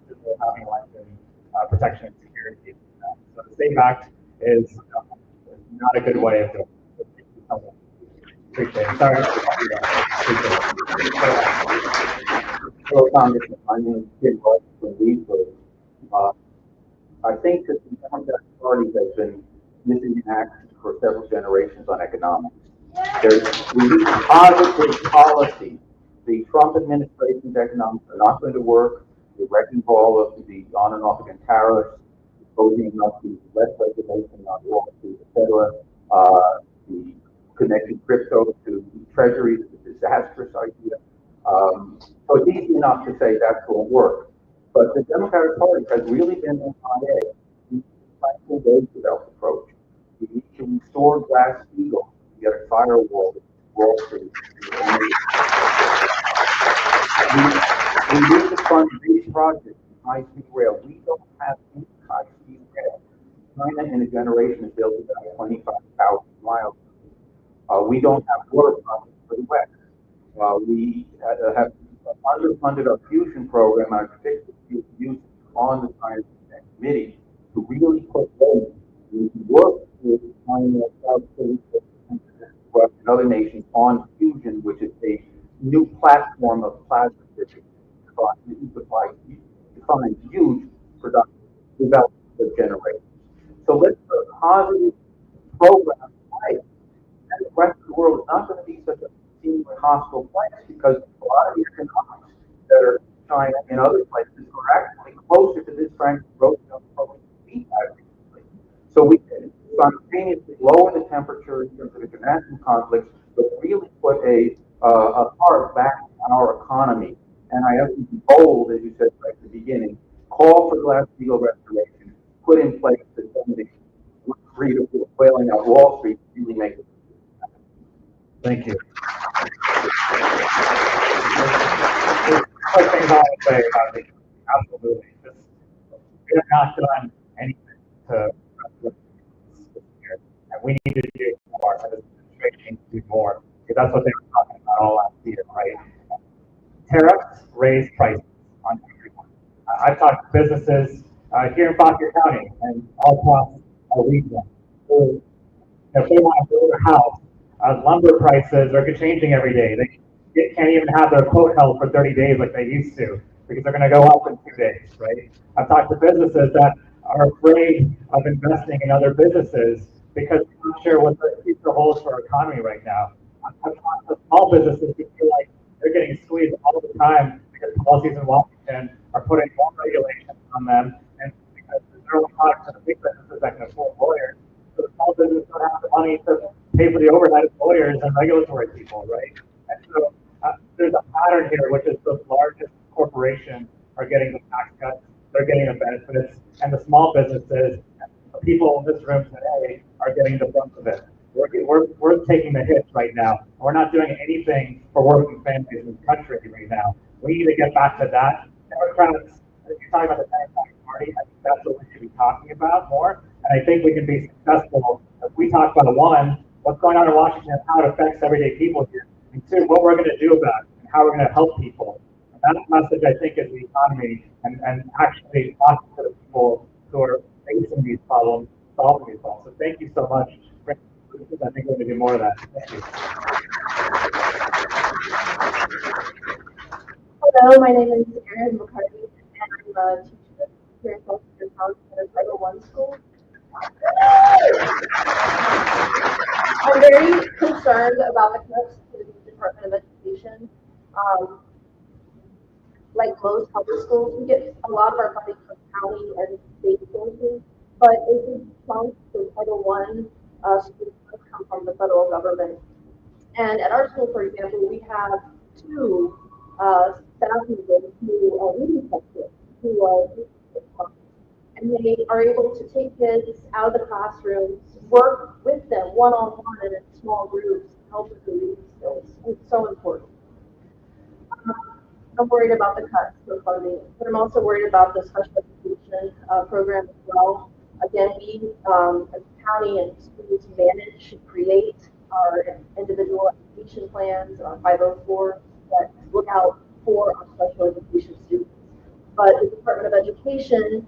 good having election protection and security. So the SAVE Act is not a good way of doing it. Appreciate it. Sorry. Hello, Congressman. My name is Jim Rush from Leesburg. I think that the Democratic Party has been missing in action for several generations on economics. We need positive policy. The Trump administration's economics are not going to work. They're wrecking all of the on and off again tariffs, opening up the less regulation on Wall Street, et cetera. The connecting crypto to treasuries is a disastrous idea. So it's easy enough to say that's going to work. But the Democratic Party has really been MIA. We need a Roosevelt approach. We need to restore Glass-Steagall, get a firewall with Wall Street. We need to fund these projects, high-speed rail. We don't have any high-speed rail. China in a generation has built about 25,000 miles. We don't have water projects for the West. We have underfunded our fusion program, and I particularly use on the Science Committee to really put weight to work with China, South Korea, and other nations on fusion, which is a new platform of plasma physics defines huge production development of generations. So let's put a positive program in place, and the rest of the world is not going to be such a seemingly hostile place, because a lot of the economics that are in China and other places are actually closer to this Franklin Roosevelt approach we had recently. So we can simultaneously lower the temperature in terms of international conflicts, but really put a heart back in our economy. And I have to be bold, as you said right at the beginning, call for Glass-Steagall restoration, put in place the funding, free to whaling out Wall Street, really make it. Thank you. One thing I would say about the absolutely, we have not done anything to this year, and we need to do more. And this administration needs to do more, because that's what they were talking about all last year, right? Tariffs raise prices on everyone. I've talked to businesses here in Fauquier County and all across our region who, if they want to build a house, lumber prices are changing every day. They can't even have their quote held for 30 days like they used to, because they're going to go up in 2 days, right? I've talked to businesses that are afraid of investing in other businesses because they're not sure what the future holds for our economy right now. I've talked to small businesses who feel like they're getting squeezed all the time because policies in Washington are putting more regulations on them, and because they're only products of the big businesses that can afford lawyers. So the small business don't have the money to pay for the overhead of lawyers and regulatory people, right? And so there's a pattern here, which is the largest corporations are getting the tax cuts, they're getting the benefits, and the small businesses, the people in this room today, are getting the brunt of it. We're taking the hits right now. We're not doing anything for working families in this country right now. We need to get back to that. Democrats, if you're talking about the Democratic Party, I think that's what we should be talking about more. And I think we can be successful if we talk about, one, what's going on in Washington and how it affects everyday people here, and two, what we're going to do about it and how we're going to help people. And that message, I think, is the economy and actually talking to the people who are facing these problems, solving these problems. So thank you so much. I think we're going to do more of that. Thank you. Hello, my name is Erin McCarthy, and I'm a teacher here in South Carolina at a Title I school. I'm very concerned about the cuts to the Department of Education. Like most public schools, we get a lot of our funding from county and state sources, but a big chunk of Title I schools come from the federal government. And at our school, for example, we have two staff members who are really effective, who are, and they are able to take kids out of the classrooms, work with them one-on-one and in small groups, help with the reading skills. It's so important. I'm worried about the cuts for funding, but I'm also worried about the special education program as well. Again, we, as a county and schools, manage, create our individual education plans, our 504 that look out for our special education students. But the Department of Education,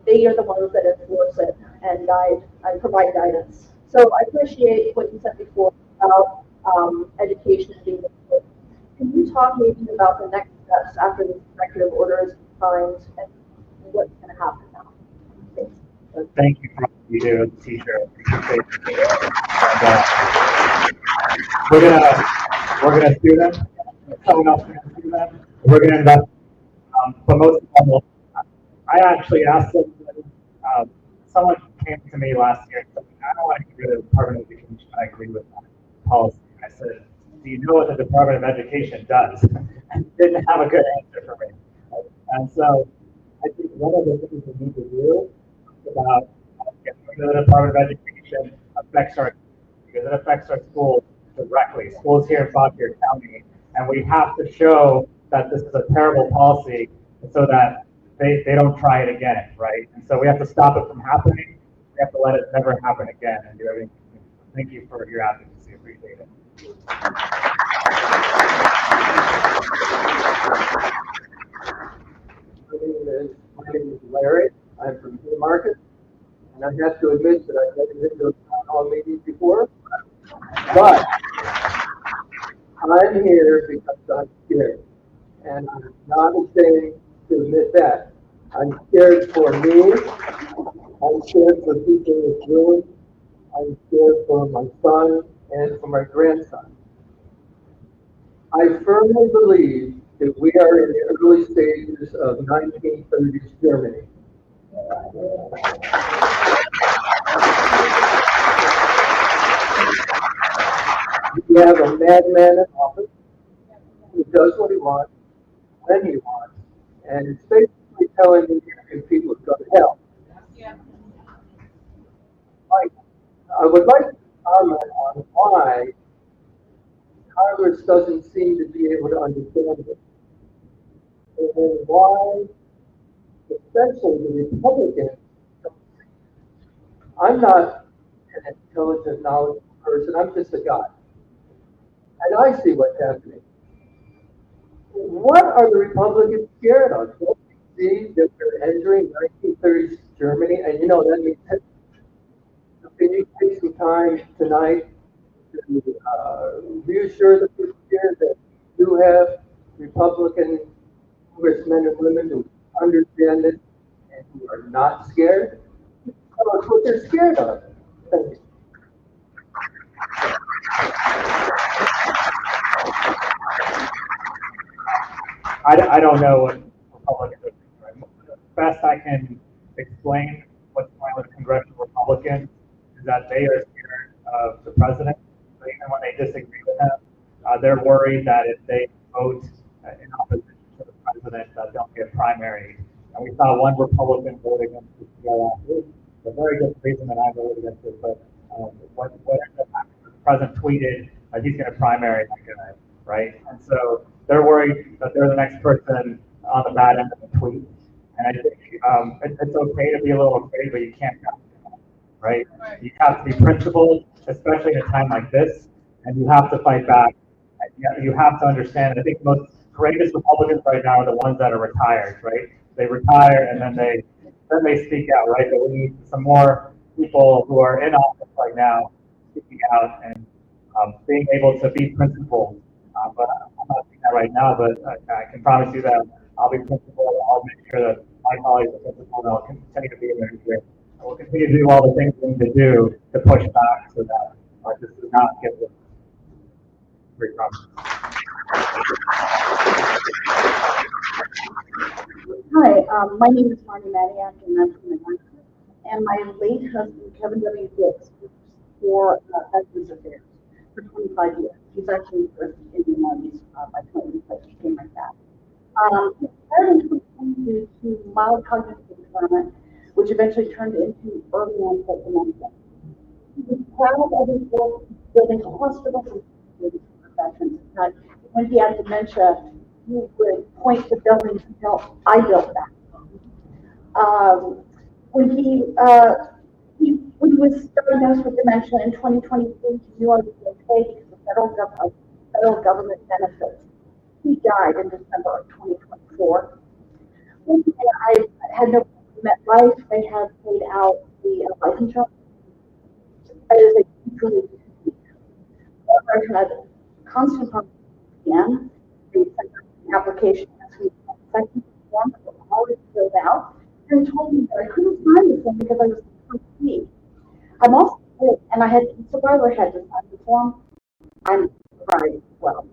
they are the ones that enforce it and guide and provide guidance. So I appreciate what you said before about education being important. Can you talk maybe about the next steps after this executive order is signed and what's going to happen now? Thanks. Thank you for what you do as a teacher. We're gonna sue them. Someone else is gonna sue them. We're gonna invest. But most of all, I actually asked them. Someone came to me last year and said, "I don't want to get rid of the Department of Education. I agree with that policy." I said, "Do you know what the Department of Education does?" And didn't have a good answer for me. And so I think one of the things we need to do about getting rid of the Department of Education affects our, because it affects our schools directly. Schools here in Fauquier County, and we have to show that this is a terrible policy so that they don't try it again, right? And so we have to stop it from happening. We have to let it never happen again and do everything. Thank you for your advocacy. Appreciate it. My name is Larry. I'm from Haymarket, and I have to admit that I've never been to a town hall meeting before. But I'm here because I'm scared, and I'm not ashamed to admit that. I'm scared for me. I'm scared for people in this room. I'm scared for my son and for my grandson. I firmly believe that we are in the early stages of 1930s Germany. We have a madman in office who does what he wants, when he wants, and it's basically telling the American people to go to hell. I would like to comment on why Congress doesn't seem to be able to understand it, and why, especially the Republicans, don't see it. I'm not an intelligent, knowledgeable person. I'm just a guy, and I see what's happening. What are the Republicans scared of? Don't you see that we're entering 1930s Germany, and you know that means. Can you take some time tonight to reassure the people here that you have Republican congressmen and women who understand this and who are not scared? Tell us what they're scared of. Thank you. I don't know what Republicans are thinking. Right? Best I can explain what's going on with congressional Republicans is that they are scared of the president. So even when they disagree with him, they're worried that if they vote in opposition to the president, that they'll get primary. And we saw one Republican vote against this last week. A very good reason that I voted against it, but what ended up happening was the president tweeted he's going to primary that guy, right? And so they're worried that they're the next person on the bad end of the tweet. And I think it's okay to be a little afraid, but you can't count on it, right? You have to be principled, especially at a time like this, and you have to fight back. You have to understand. I think the most courageous Republicans right now are the ones that are retired, right? They retire and then they speak out, right? But we need some more people who are in office right now speaking out and being able to be principled. But I'm not doing that right now, but I can promise you that I'll be principled. I'll make sure that my colleagues are principled, and I'll continue to be in there. we'll continue to do all the things we need to do to push back so that this does not get this great problem. Hi, my name is Marty Maniak, and I'm from Atlanta. And my late husband, Kevin W. Dix, works for Veterans Affairs for 25 years. He's actually in the Army by 20, but he came like that. He started in 2020 due to mild cognitive impairment, which eventually turned into early onset dementia. He was proud of his work building hospitals and for veterans. But when he had dementia, he would point to buildings and tell, I built that. When he was diagnosed with dementia in 2023, he knew I was okay because of federal government benefits. He died in December of 2024. I had no met life. They had paid out the life insurance. It is a huge relief. I had constant problems with PM. They sent an application as we second form that was already filled out and told me that I couldn't sign this one because I was complete. I'm also sick, and I had survivor had to sign the form. I'm right. Well,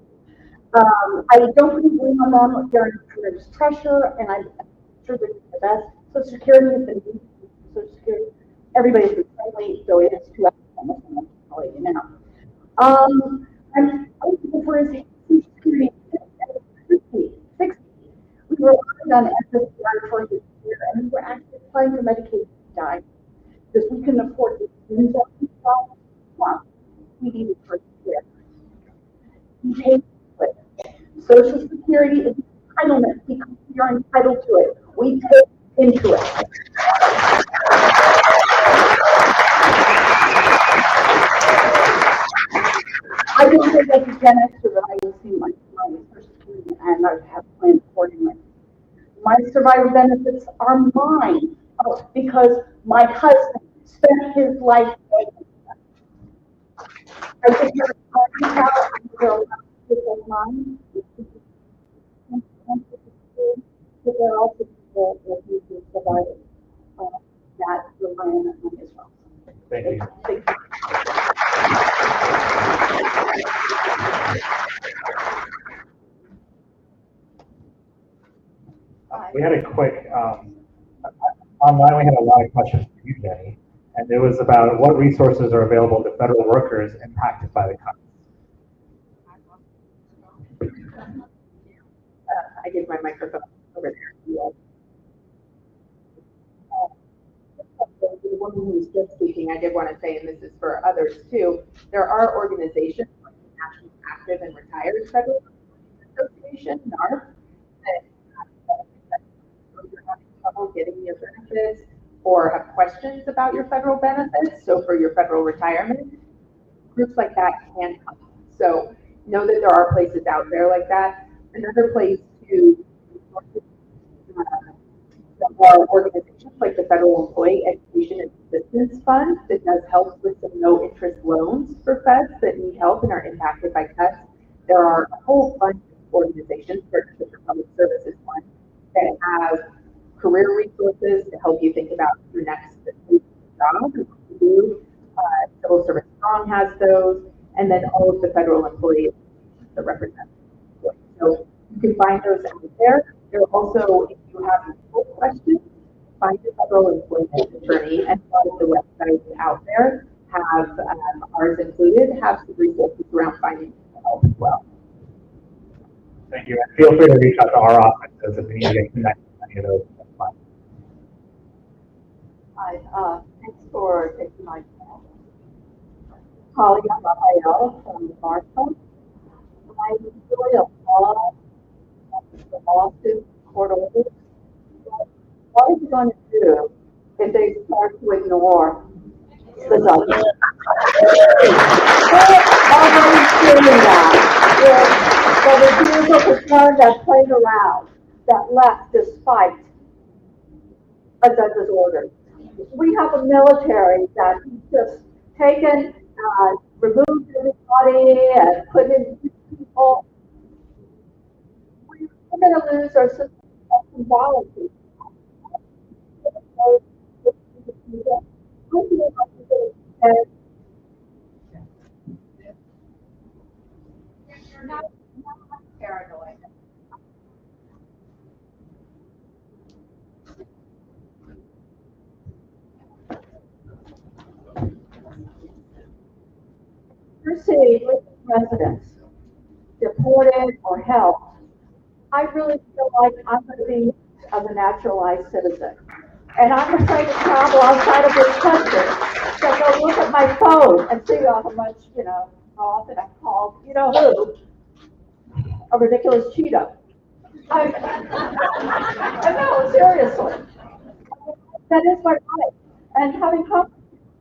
I don't really blame my mom. They're under tremendous pressure, and I'm sure they're doing the best. Social Security has been Social Security. Everybody's been friendly, so it is 2 hours. I'm telling you now. I'm eligible for his Social Security at 60. We were on SSDI for his year, and we were actually applying for Medicaid to die because we couldn't afford to use that himself. Wow, we needed for his care. He paid for it. Social Security is entitlement because you're entitled to it. We pay into it. I don't think as a Gen Xer that I will see my Social Security and I have planned accordingly. My survivor benefits are mine because my husband spent his life making them. I think you're talking about people mine, but there are also people that need to survive that rely on that money as well. Thank you. Thank you. We had a quick, online we had a lot of questions for you, Jenny, and it was about what resources are available to federal workers impacted by the cuts. I give my microphone over there. The woman who was just speaking, I did want to say, and this is for others too, there are organizations like the National Active and Retired Federal Association, NARF, that if you're having trouble getting your benefits or have questions about your federal benefits, so for your federal retirement, groups like that can help. So know that there are places out there like that. Another place to are organizations like the Federal Employee Education and Assistance Fund that does help with some no-interest loans for feds that need help and are impacted by cuts. There are a whole bunch of organizations, Partnership for Public Services Fund, that have career resources to help you think about your next job. Civil Service Strong has those, and then all of the federal employees that represent. So you can find those out there. There are also, if you have full questions, find your federal employment attorney, and a lot of the websites out there have, ours included, have some resources around finding help as well. Thank you. And feel free to reach out to our offices if you need to get connected to any of those. That's fine. Hi, thanks for taking my call. Talia Rafael from Warrenton. I enjoy a lot of the lawsuit court orders. What are you going to do if they start to ignore the judges? They're already doing that. The reviews of return that played around, that left despite a judge's order. We have a military that just taken, removed everybody and put in people. We're going to lose our system of balance. And you're not paranoid. Your city with residents deported or held, I really feel like I'm going to be as a naturalized citizen. And I'm afraid to travel outside of this country. So go look at my phone and see how much, how often I'm called, who, a ridiculous Cheeto. I know, seriously. That is my right. And having come,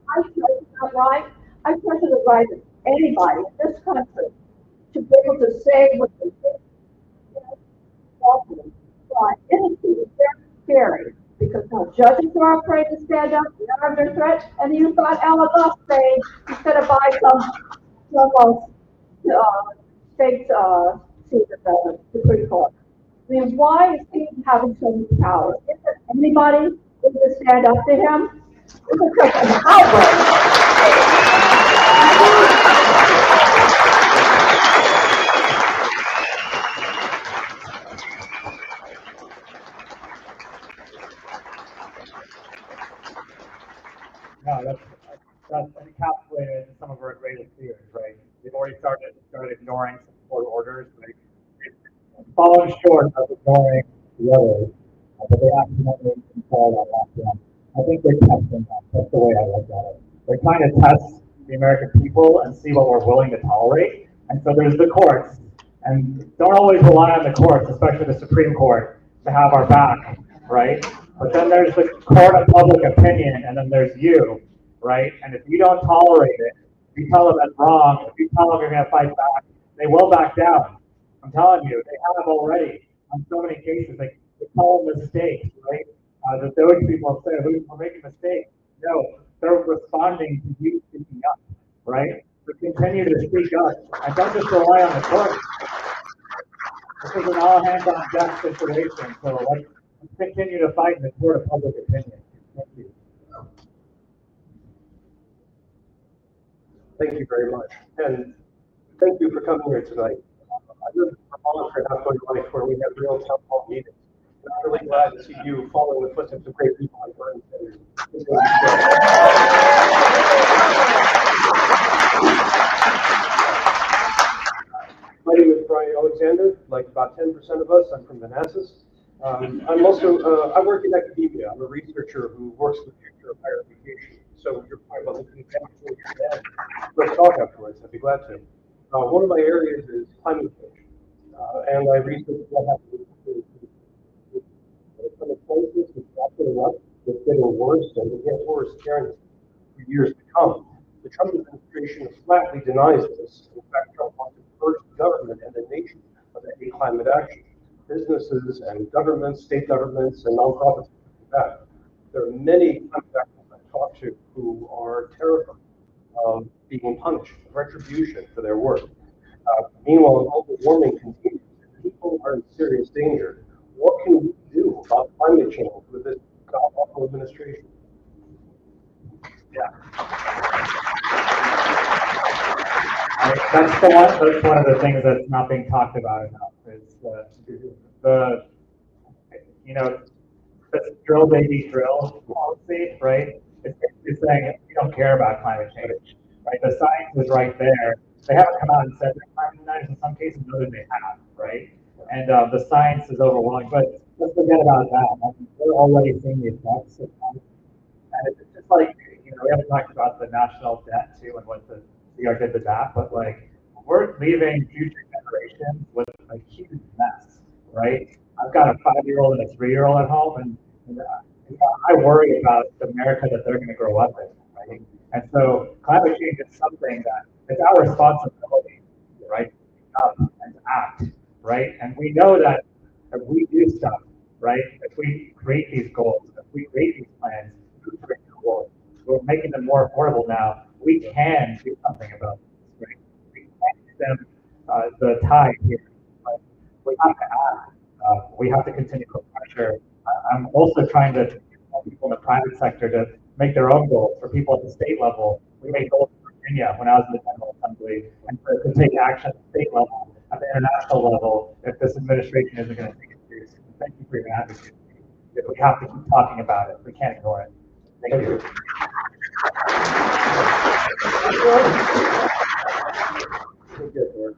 I trust that right. I trust the right of anybody in this country to be able to say what they think. But it is very scary because now judges are afraid to stand up, they're under threat, and you've got Alan Luff saying he's going to buy some state's seat at the Supreme Court. I mean, why is he having so much power? Isn't anybody going to stand up to him? It's like an outrage. No, that's encapsulated in some of our greatest fears, right? They've already started ignoring some court orders, right? Falling short of ignoring the others, but they accidentally install that lockdown. I think they're testing that. That's the way I look at it. They're trying to test the American people and see what we're willing to tolerate. And so there's the courts, and don't always rely on the courts, especially the Supreme Court, to have our back, right? But then there's the court of public opinion, and then there's you, right? And if you don't tolerate it, if you tell them that's wrong, if you tell them you're going to fight back, they will back down. I'm telling you, they have already on so many cases. They call them mistakes, right? The DOGE people say, we're making mistakes. No, they're responding to you speaking up, right? So continue to speak up, and don't just rely on the courts. This is an all-hands-on-deck situation, so let's continue to fight in the court of public opinion. Thank you. Thank you very much, and thank you for coming here tonight. I really volunteer not going to life where we have real town hall meetings. And I'm really glad to see you following the footsteps of great people like Warrenton. My name is Brian Alexander. Like about 10% of us, I'm from Manassas. I'm also, I work in academia. I'm a researcher who works with the future of higher education. So you're talking about looking back for your dad. Let's talk afterwards. I'd be glad to. One of my areas is climate change. And I research what happens in some places, it's not getting up, it's getting worse, and it gets worse, guaranteed, for years to come. The Trump administration flatly denies this. In fact, Trump wants to purge the government and the nation of any climate action. Businesses and governments, state governments, and nonprofits do that. There are many climate activists I've talked to who are terrified of being punished, retribution for their work. Meanwhile, global warming continues. People are in serious danger. What can we do about climate change with this awful administration? Yeah. That's one of the things that's not being talked about enough is the this drill baby drill policy, right? It's saying we don't care about climate change, right? The science is right there. They haven't come out and said they're climate deniers. In some cases, no, they have, right? And the science is overwhelming, but let's forget about that. I mean, we're already seeing the effects of climate change. And it's just like, we haven't talked about the national debt too and what the CR did with that, but like, we're leaving future generations with a huge mess, right? I've got a 5-year-old and a 3-year-old at home, and I worry about the America that they're going to grow up in, right? And so climate change is something that it's our responsibility, right? Up and to act, right? And we know that if we do stuff, right? If we create these goals, if we create these plans, we're making them more affordable now. We can do something about this, right? We can stem the tide here, but we have to act. We have to continue to put pressure. I'm also trying to get people in the private sector to make their own goals for people at the state level we made goals in Virginia when I was in the General Assembly, and to take action at the state level, at the international level, if this administration isn't going to take it seriously. Thank you for your advocacy. We have to keep talking about it. We can't ignore it. Thank you. We'll get there.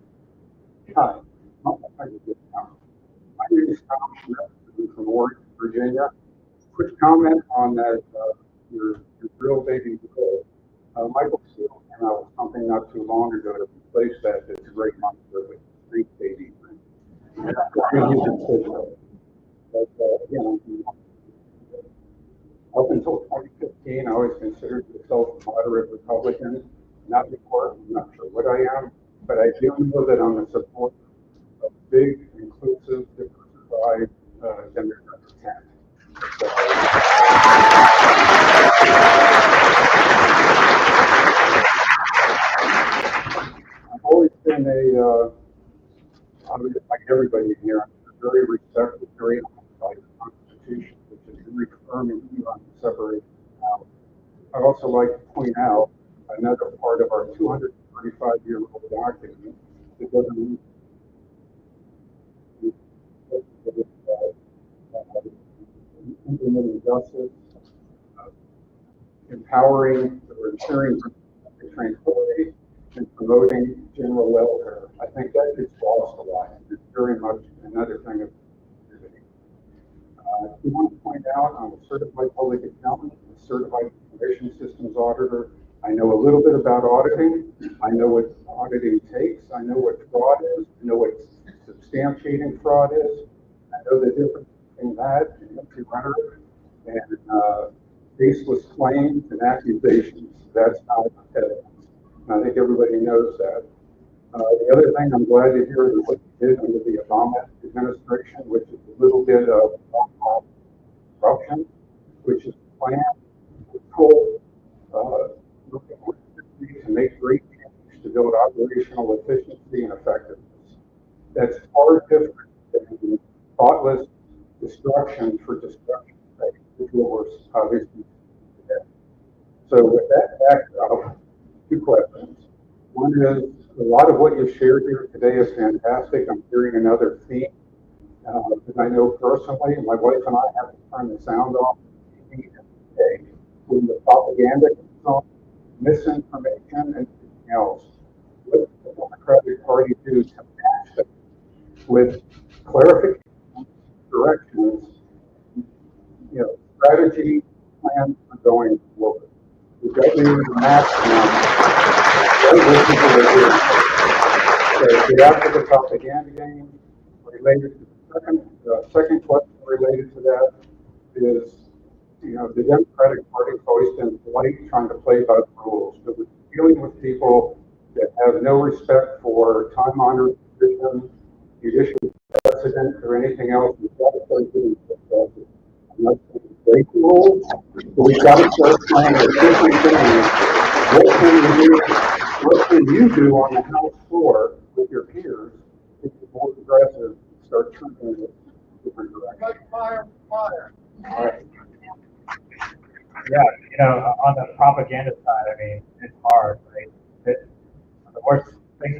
Hi. My name is Tom Schmidt from Warrenton, Virginia. Quick comment on that, your drill baby drill. Michael Steele came out with something not too long ago to replace that. It's a great mantra with street baby thing. But, up until 2015, I always considered myself a moderate Republican. Not before, I'm not sure what I am, but I do know that I'm a supporter of big, inclusive, diversified Democratic tent. So, I've always been like everybody here, I'm very respectful, very honored by the Constitution, which is very firm and even on separation now. I'd also like to point out another part of our 235-year-old document that doesn't implementing justice, empowering or ensuring tranquility, and promoting general welfare. I think that gets lost a lot. It's very much another thing of activity. We want to point out I'm a certified public accountant, a certified information systems auditor. I know a little bit about auditing. I know what auditing takes. I know what fraud is. I know what substantiating fraud is. I know the difference between that and empty rhetoric and baseless claims and accusations. That's not evidence. I think everybody knows that. The other thing I'm glad to hear is what you did under the Obama administration, which is a little bit of corruption, which is planned, controlled, to make great change to build operational efficiency and effectiveness. That's far different than thoughtless destruction for destruction's sake, which we're obviously today. So with that backdrop, two questions. One is, a lot of what you shared here today is fantastic. I'm hearing another theme that I know personally. My wife and I have to turn the sound off every day when the propaganda comes on, misinformation, and everything else. What does the Democratic Party do to match that with clarification, directions, strategy, plans for going forward? We've got to match so get after the propaganda game. Related to the second question related to that is, the Democratic Party has always been polite, trying to play by the rules, but we're dealing with people that have no respect for time-honored tradition, judicial precedent, or anything else. We've got to start doing this. I'm not saying break the rules, but we've got to start playing a different game. What can you do on the House floor with your peers if you're more aggressive, start turning in a different direction? Fire. All right. Yeah, on the propaganda side, I mean, it's hard, right? One of the worst things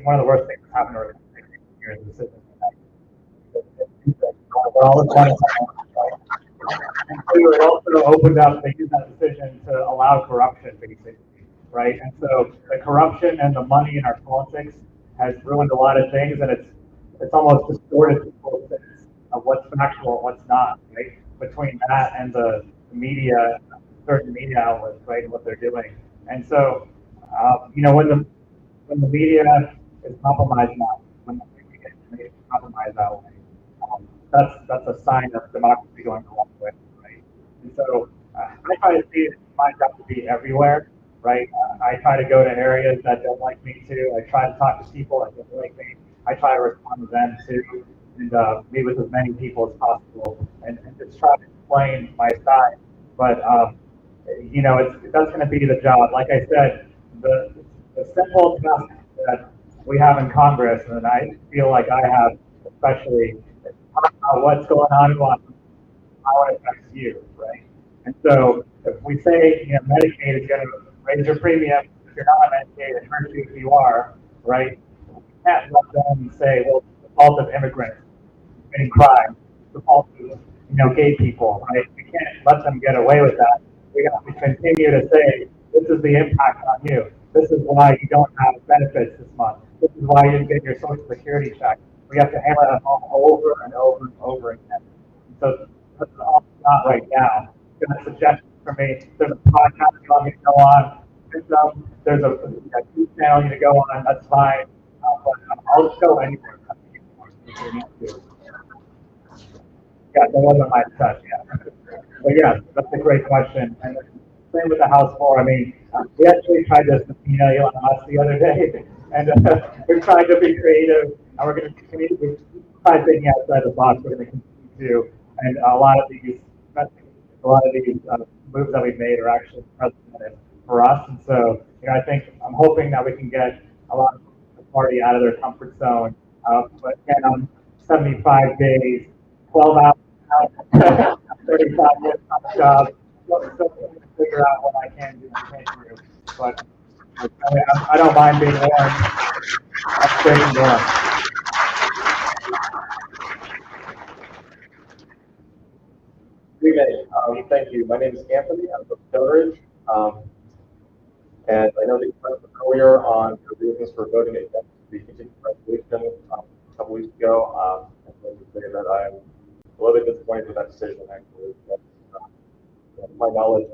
that's happened to our country here is the system. All the time. And so it also opened up, they used that decision to allow corruption, basically, right? And so the corruption and the money in our politics has ruined a lot of things, and it's almost distorted people's sense of what's factual and what's not, right? Between that and the media, certain media outlets, right, and what they're doing. And so, when the media is compromised now, when the media is compromised that way, that's a sign of democracy going the wrong way, right? And so I try to see it, my job to be everywhere, right? I try to go to areas that don't like me too. I try to talk to people that don't like me. I try to respond to them too, and meet with as many people as possible, and just try to explain my side. But that's going to be the job. Like I said, the simple task that we have in Congress, and I feel like I have, especially, what's going on in Washington, how it affects you, right? And so if we say, Medicaid is going to raise your premium if you're not Medicaid, it hurts you if you are, right? You can't let them say, well, it's the fault of immigrants committing crime, the fault of, gay people, right? We can't let them get away with that. We have to continue to say, this is the impact on you. This is why you don't have benefits this month. This is why you didn't get your Social Security check. We have to hammer that home over and over and over again. So that's all not right now. Got a suggestion for me. There's a podcast you want me to go on. There's a YouTube channel you need to go on. That's fine. But I'll just go anywhere. If you need to. Yeah, that wasn't my touch. Yeah. But yeah, that's a great question. And same with the House floor. I mean, we actually tried to subpoena Elon Musk the other day, and we're trying to be creative, and we're going to continue to try thinking outside the box. We're going to continue to, and a lot of these moves that we've made are actually precedented for us. And so, I think I'm hoping that we can get a lot of the party out of their comfort zone. But again, on 75 days, 12 hours out, 35 minutes on the job, still figure out what I can do and can't do. But I don't mind being warned. I'm staying warm. Good evening. Thank you. My name is Anthony. I'm from Stone and I know that you spoke earlier on your reasons for voting against the continuing resolution a couple weeks ago. I'm going to say that I'm a little bit disappointed with that decision, actually. To my knowledge,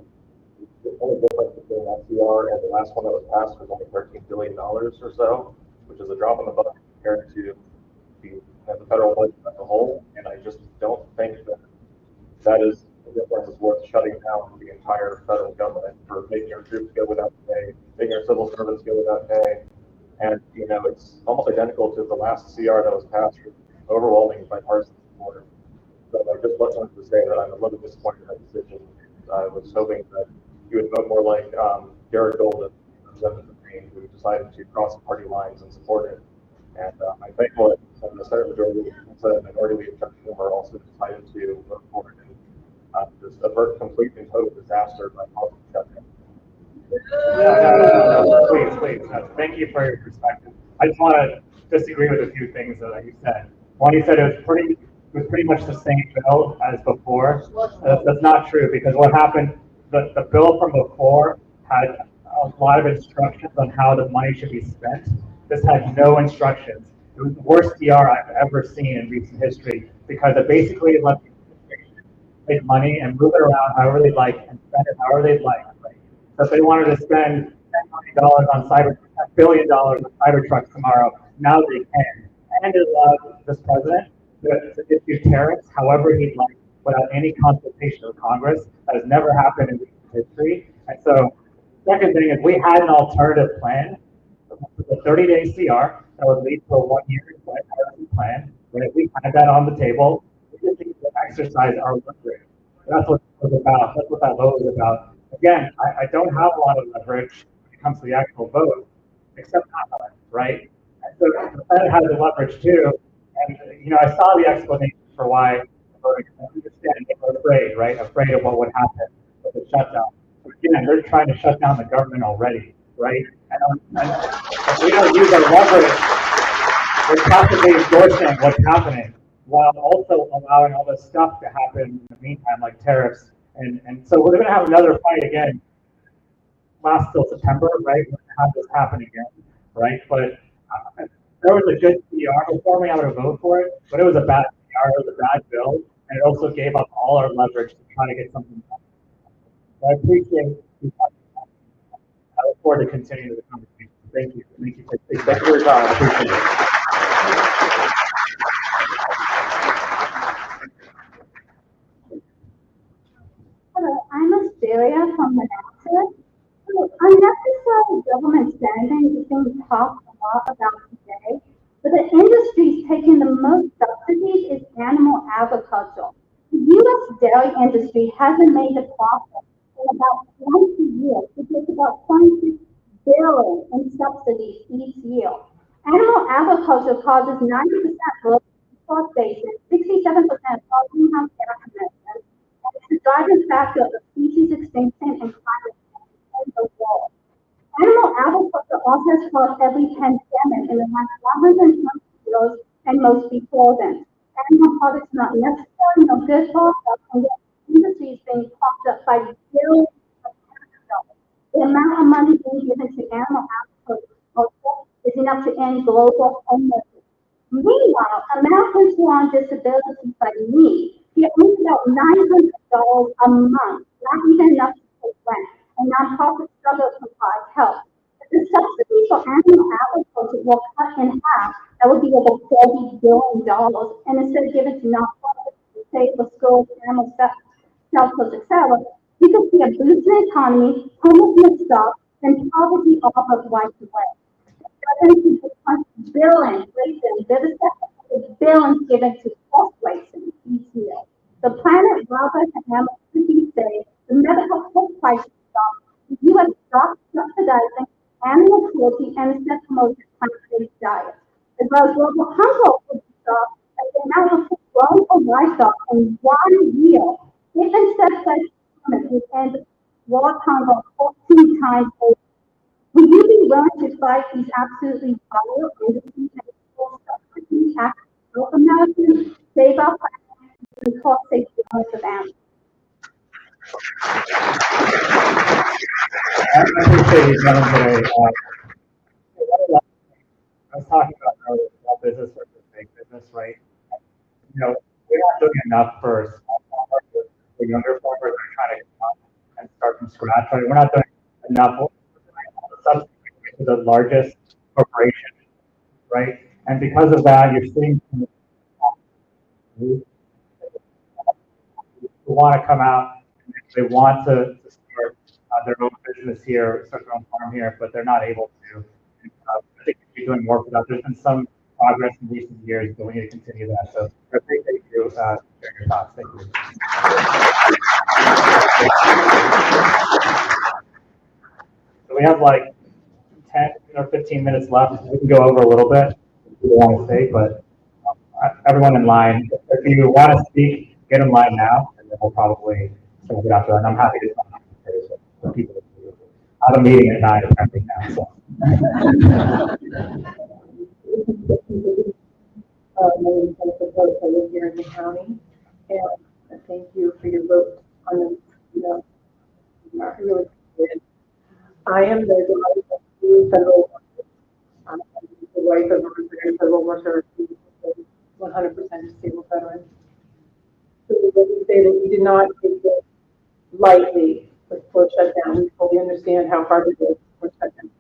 the only difference between that CR and the last one that was passed was only $13 billion or so, which is a drop in the bucket compared to the federal budget as a whole. And I just don't think that is the difference is worth shutting down the entire federal government for making our troops go without pay, making our civil servants go without pay. And, it's almost identical to the last CR that was passed with overwhelming bipartisan support. So I just wanted to say that I'm a little bit disappointed in that decision. I was hoping that you would vote more like Garrett Golden, Representative Green, who decided to cross party lines and support it. And I'm thankful that the Senate Majority and Senate Minority Leader Chuck Schumer also decided to vote for it and just avert complete and total disaster by policy shutdown. Please. Thank you for your perspective. I just want to disagree with a few things that you said. One, you said it was pretty much the same bill as before. That's not true, because what happened, the bill from before had a lot of instructions on how the money should be spent. This had no instructions. It was the worst DR I've ever seen in recent history, because it basically let the administration take money and move it around however they'd like and spend it however they'd like. So if they wanted to spend $10 million on $1 billion on Cybertruck tomorrow, now they can. And it allowed this president to issue tariffs however he'd like without any consultation with Congress. That has never happened in recent history. And so, second thing is we had an alternative plan, a 30-day CR that would lead to a 1-year plan. And if we had that on the table, we just need to exercise our leverage. That's what it was about. That's what that vote was about. Again, I don't have a lot of leverage when it comes to the actual vote, except not, right? And so the Senate has the leverage too. And, I saw the explanation for why the voting. I understand they were afraid, right? Afraid of what would happen with the shutdown. But again, they're trying to shut down the government already, right? And if we don't use our leverage, we're possibly endorsing what's happening, while also allowing all this stuff to happen in the meantime, like tariffs. And so we're going to have another fight again, last till September, right? We're going to have this happen again, right? But there was a good CR before me, I would have voted for it, but it was a bad CR, it was a bad bill, and it also gave up all our leverage to try to get something done. So I appreciate you talking about it. I look forward to continuing the conversation. Thank you. Thank you for your time. I appreciate it. Hello, I'm Australia from Manassas. So unnecessary government spending is being talked a lot about today, but the industry taking the most subsidies is animal agriculture. The U.S. dairy industry hasn't made a profit in about 20 years. It gets about $26 billion in subsidies each year. Animal agriculture causes 90% global deforestation, 67% of greenhouse gas emissions, and it's the driving factor of species extinction and climate change in the world. Animal process caused every pandemic in the last 120 years and most before then. Animal products not necessary, no good for us, and yet the industry is being propped up by billions of dollars. The amount of money being given to animal agriculture is enough to end global homelessness. Meanwhile, Americans who are on disability like me get only about $900 a month, not even enough to pay rent, and nonprofits struggle to provide help. The subsidy for animal agriculture will cut in half. That would be over $40 billion, and instead of giving to nonprofits to pay for schools, animal shelters, etc., we could see a boost in the economy, homelessness stop, and poverty all but wiped away. Billions given to horse racing each year. The planet, wildlife, and animals could be saved. The medical health crisis stopped. The U.S. stopped subsidizing animal cruelty and instead promoted plant-based diets. As well as global hunger would be stopped as the amount of food grown for livestock in 1 year. If instead such government would end world hunger 14 times over. Would you be willing to fight these absolutely vile industries and force subsidies to help Americans save our planet and cost safety of animals? I appreciate you coming today. I was talking about earlier small business versus big business, right? You know, we're not doing enough for small farmers, the younger farmers that are trying to come up and start from scratch, right? We're not doing enough. Subsidy to the largest corporation, right? And because of that, you're seeing who want to come out, and they want to start their own business here, start their own farm here, but they're not able to. I think we're doing more for that. There's been some progress in recent years, but we need to continue that. So I appreciate you sharing your thoughts. Thank you. So we have like 10 or 15 minutes left. We can go over a little bit if you want to stay, but everyone in line, if you want to speak, get in line now, and then we'll probably start it after that. And I'm happy to talk to people. I have a meeting at 9 apparently now, so. My name is Jennifer Post. I live here in the county, and thank you for your vote on this. You know, I really appreciate it. I am the daughter of two federal workers. I'm the wife of a retired federal worker, 100% disabled veteran. So let me say that we did not take it lightly with full shutdown. We fully understand how hard it is for shutdown.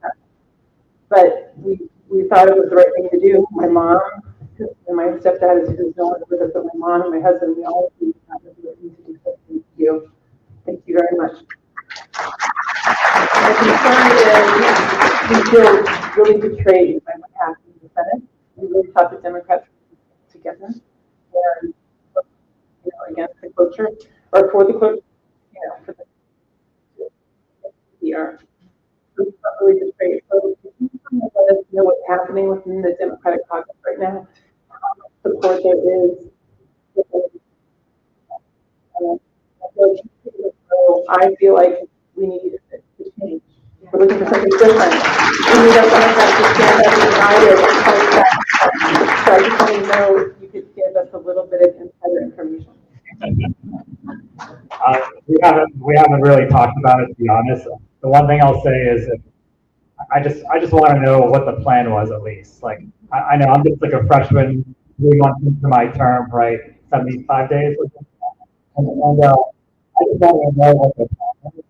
But we thought it was the right thing to do. My mom and my stepdad is no longer with us, but my mom and my husband, we all agreed that was the right thing to do. So thank you. Thank you very much. My concern is we feel really betrayed by what happened in the Senate. We really thought the Democrats were together and, you know, against the cloture or for the cloture, you know, for the PR. We felt really betrayed. So can you let us know what's happening within the Democratic caucus right now? How much support there is? I feel like we need to change. We're looking for something different. We need our Democrats to stand up united and fight back. So I just want to know if you could give us a little bit of insider information. We haven't really talked about it, to be honest. The one thing I'll say is I just want to know what the plan was at least. Like I know I'm just like a freshman, 3 months into my term, right? 75 days. And I just want to know what the plan was,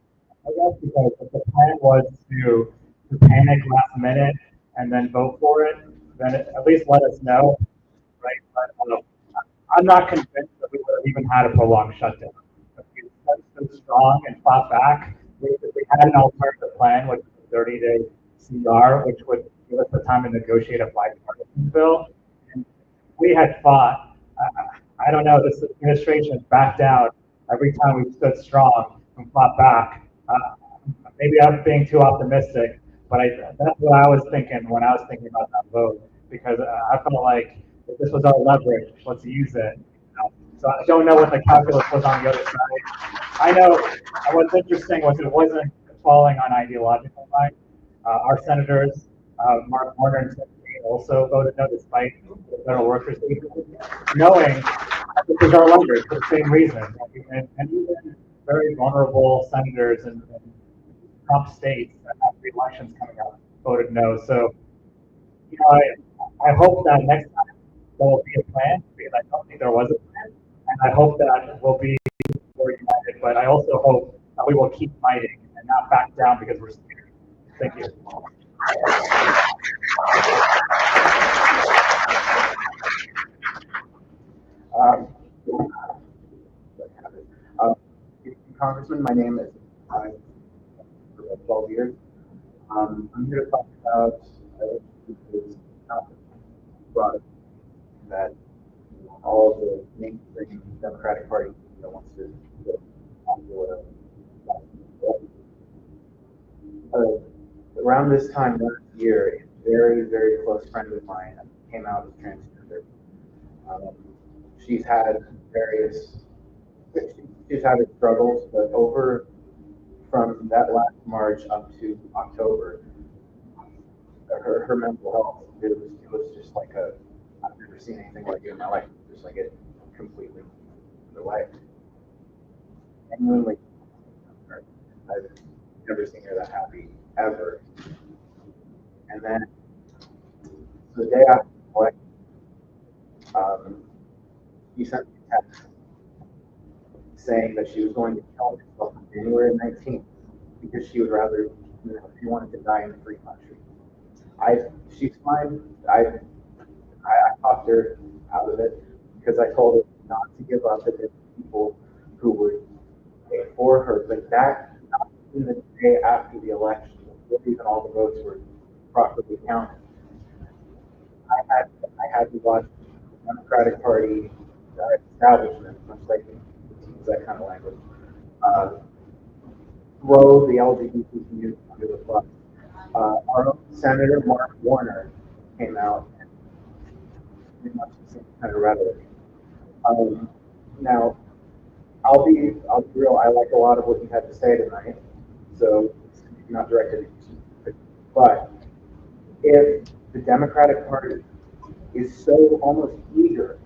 I guess, because if the plan was to panic last minute and then vote for it, then at least let us know, right? But I'm not convinced that we would have even had a prolonged shutdown. If we stood strong and fought back, if we had an alternative plan, which is a 30-day CR, which would give us the time to negotiate a bipartisan bill, and we had fought. I don't know, this administration has backed out every time we've stood strong and fought back. Maybe I'm being too optimistic, but that's what I was thinking when I was thinking about that vote, because I felt like if this was our leverage, let's use it. You know? So I don't know what the calculus was on the other side. I know what's interesting was it wasn't falling on ideological lines. Our senators Mark Warner and Stephanie also voted no despite the federal workers agency, knowing that this is our lenders for the same reason. And even very vulnerable senators in Trump states that have re-elections coming up voted no. So, you know, I hope that next time there will be a plan, because I don't think there was a plan, and I hope that we'll be more united, but I also hope that we will keep fighting and not back down because we're scared. Thank you. Congressman, my name is for about 12 years. I'm here to talk about product that all of the mainstream Democratic Party that wants to go around this time last year, a very, very close friend of mine came out as transgender. She's had her struggles, but over from that last March up to October, her mental health, it was just like I've never seen anything like it in my life. Just like it completely went away. Genuinely, I've never seen her that happy ever. And then the day after the election, he sent me a text saying that she was going to kill herself on January 19th because she would rather, she wanted to die in a free country. She's fine. I talked her out of it because I told her not to give up to people who would pay for her. But that, not in the day after the election, before even all the votes were properly counted, I had to watch the Democratic Party establishment, much like use that kind of language, throw the LGBT community under the bus. Our own Senator Mark Warner came out and pretty much the same kind of rhetoric. Now, I'll be real. I like a lot of what you had to say tonight, so it's not directed at you. But if the Democratic Party is so almost eager,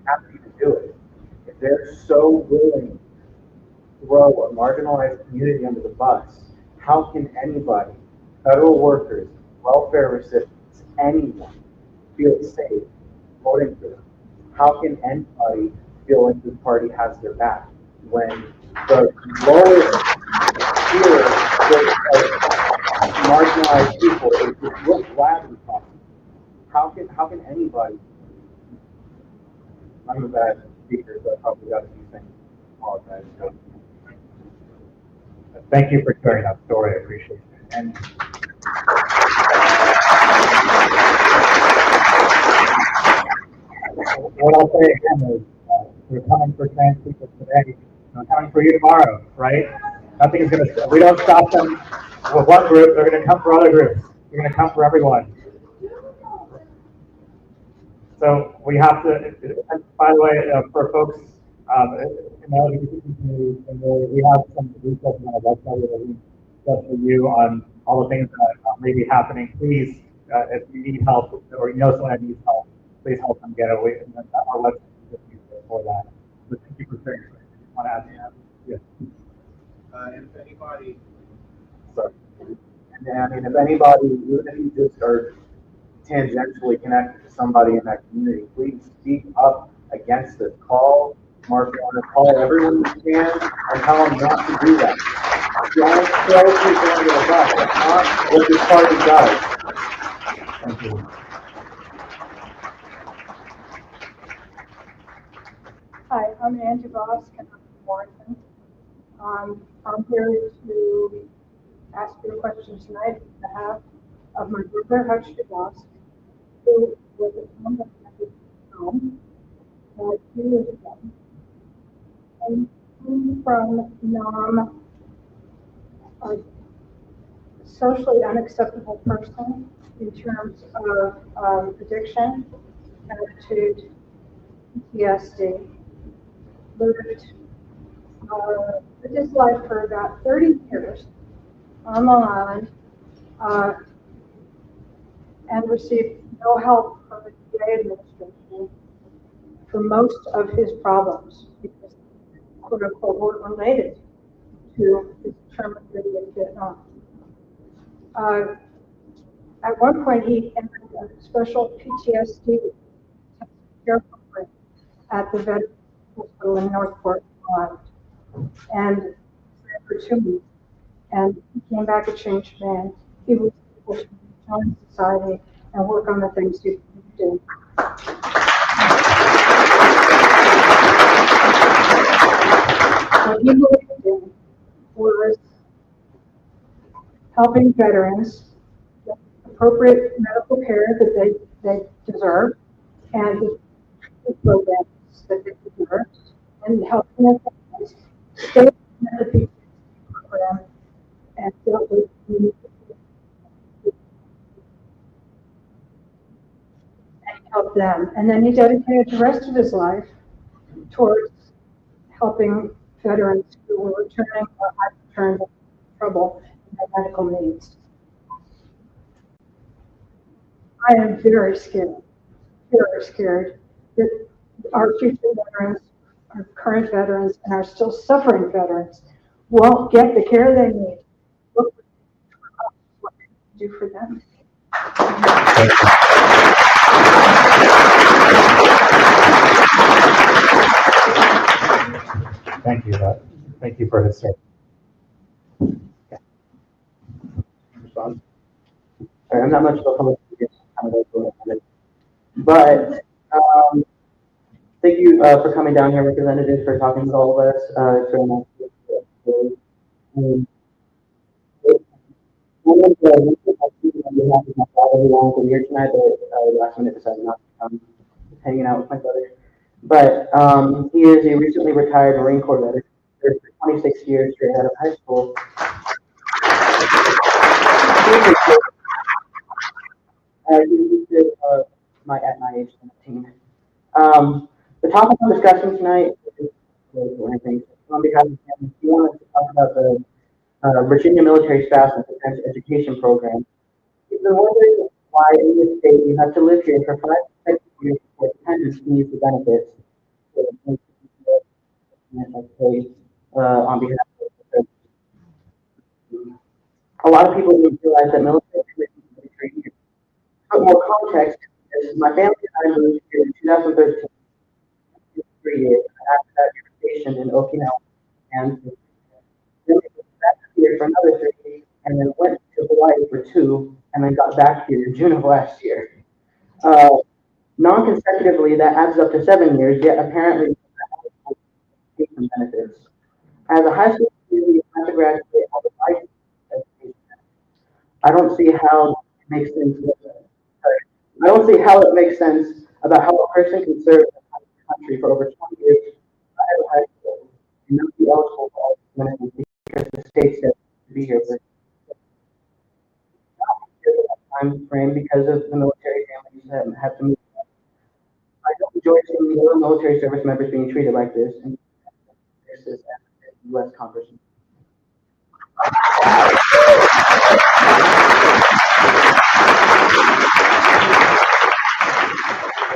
happy to do it, if they're so willing to throw a marginalized community under the bus, how can anybody, federal workers, welfare recipients, anyone, feel safe voting for them? How can anybody feel like this party has their back when the lowest tier of marginalized people is look gladly possible? How can anybody? I'm a bad speaker, so I probably got a few things. Apologize. Thank you for sharing that story. I appreciate it. And what I'll say again is, we're coming for trans people today. We're coming for you tomorrow, right? Nothing is going to. We don't stop them with one group. They're going to come for other groups. They're going to come for everyone. So we have to. By the way, for folks in the LGBT community, we have some resources on our website that we just for you on all the things that may be happening. Please, if you need help or you know someone that needs help, please help them get away. Our website is just used for that. So thank you for sharing. Want to add to that? Yeah. If anybody, sorry. I mean, if anybody, even if you just are tangentially connected to somebody in that community, please speak up against it. Call Mark Warner, call everyone you can, and tell them not to do that. Don't throw people under the bus. That's not what this party does. Thank you. Hi, I'm Angie Voss, and I'm from Warrenton. I'm here to ask you a question tonight on behalf of my brother, Hutch Voss, who was a member of my home 2 years ago. And came from a socially unacceptable person in terms of addiction, attitude, PTSD. Lived his life for about 30 years on Long Island, and received no help from the VA administration for most of his problems because, quote unquote, were related to his term of duty in Vietnam. At one point, he entered a special PTSD care program at the Veterans Hospital in Northport, Rhode Island, and for 2 weeks. And he came back a changed man. He was able to join society and work on the things he could do. What he believed in was helping veterans get appropriate medical care that they deserve and the programs that they deserve, and helping them stay in the PTSD program and dealt with and help them. And then he dedicated the rest of his life towards helping veterans who were returning or had returned trouble in their medical needs. I am very scared that our future veterans, our current veterans, and our still suffering veterans won't get the care they need. Look what we can do for them. Thank you. Thank you for his service. I'm not much of a public figure, kind of but thank you for coming down here, representatives, for talking with all of us. It's very nice to meet you. One of the on behalf of my father who wanted to be here tonight, but last minute decided not to come, just hanging out with my brother. But he is a recently retired Marine Corps veteran. For 26 years straight out of high school. At my age 17. The topic of discussion tonight is on behalf of him, he wanted to talk about the Virginia Military Spouse and Defense Education Program. He's been wondering why in this state you have to live here for 5 years before dependents can use the benefits. On behalf of a lot of people don't realize that military commitment is very here. To put more context, my family and I moved here in 2013, 3 years, after that we were stationed in Okinawa, and then we went back here for another 3 years, and then went to Hawaii for 2, and then got back here in June of last year. Non-consecutively, that adds up to 7 years, yet apparently benefits. As a high school student, you have to graduate all the life education. I don't see how it makes sense. I don't see how it makes sense about how a person can serve the country for over 20 years out of high school and not be eligible for all the benefits because the state said to be here for time frame because of the military families that have to move. I don't enjoy seeing the military service members being treated like this, and this is U.S. Congress.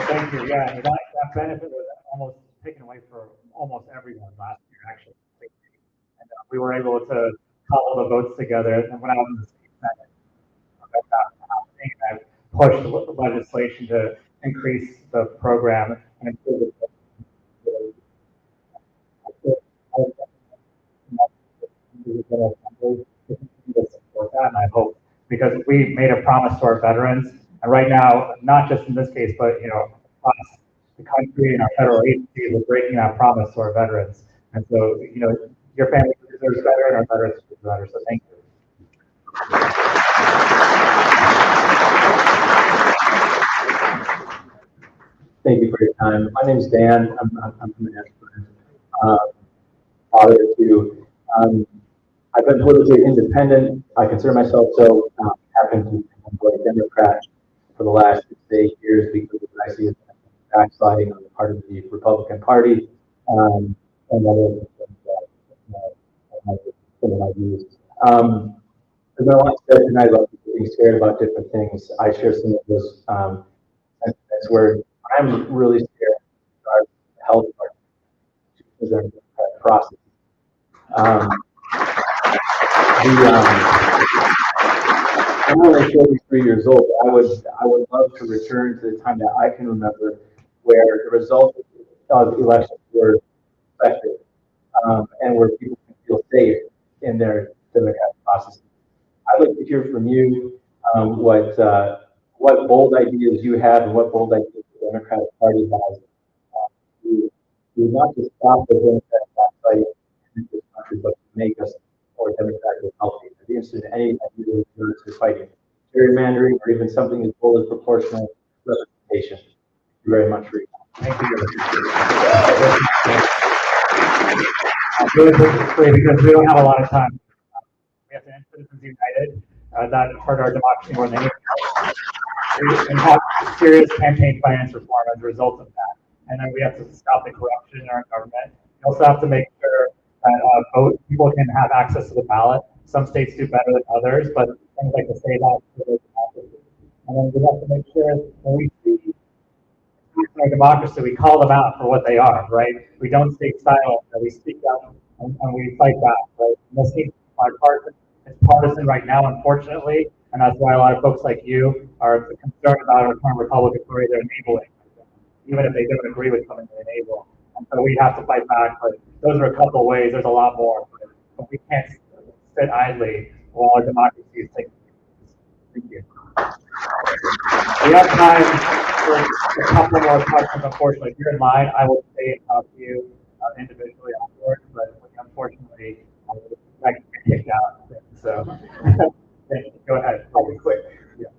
Thank you. Yeah, and that benefit was almost taken away for almost everyone last year, actually. And we were able to call the votes together. And when I was in the state Senate, I pushed legislation to increase the program and improve it. Support that, and I hope, because we made a promise to our veterans, and right now, not just in this case, but across the country and our federal agencies, we're breaking that promise to our veterans. And so, your family deserves better, and our veterans deserve better. So thank you. Thank you for your time. My name is Dan. I'm from Ashburn. Father of 2. I've been politically independent. I consider myself so. Happen to be a Democrat for the last 6 to 8 years because of what I see as backsliding on the part of the Republican Party and other some of my views. There's been a lot said tonight about the being scared about different things. I share some of those sentiments where I'm really scared of our health process. I'm only 43 years old. I would love to return to the time that I can remember where the results of elections were effective, and where people can feel safe in their democratic processes. I'd like to hear from you what bold ideas you have and what bold ideas the Democratic Party has to not just stop the Democratic fight in this country, but to make us more democratically healthy. I'd be interested in any idea to fighting gerrymandering or even something as bold as proportional representation. Thank you very much for your time. Thank you. Really quickly, because we don't have a lot of time. We have to end Citizens United. That hurt our democracy more than anything else. We have serious campaign finance reform as a result of that. And then we have to stop the corruption in our government. We also have to make sure that people can have access to the ballot. Some states do better than others, but things like the state house. And then we have to make sure when we see our democracy, we call them out for what they are, right? We don't stay silent, that we speak up and we fight back, right? And this is bipartisan. It's partisan right now, unfortunately, and that's why a lot of folks like you are concerned about our current Republican Party they're enabling, even if they don't agree with something they enable. And so we have to fight back, but those are a couple of ways. There's a lot more, but we can't sit idly while our democracy is taking place. Thank you. We have time for a couple more questions, unfortunately. If you're in line, I will stay and talk to you individually afterwards, but unfortunately, I get kicked out. So, go ahead. Really quick. Yeah.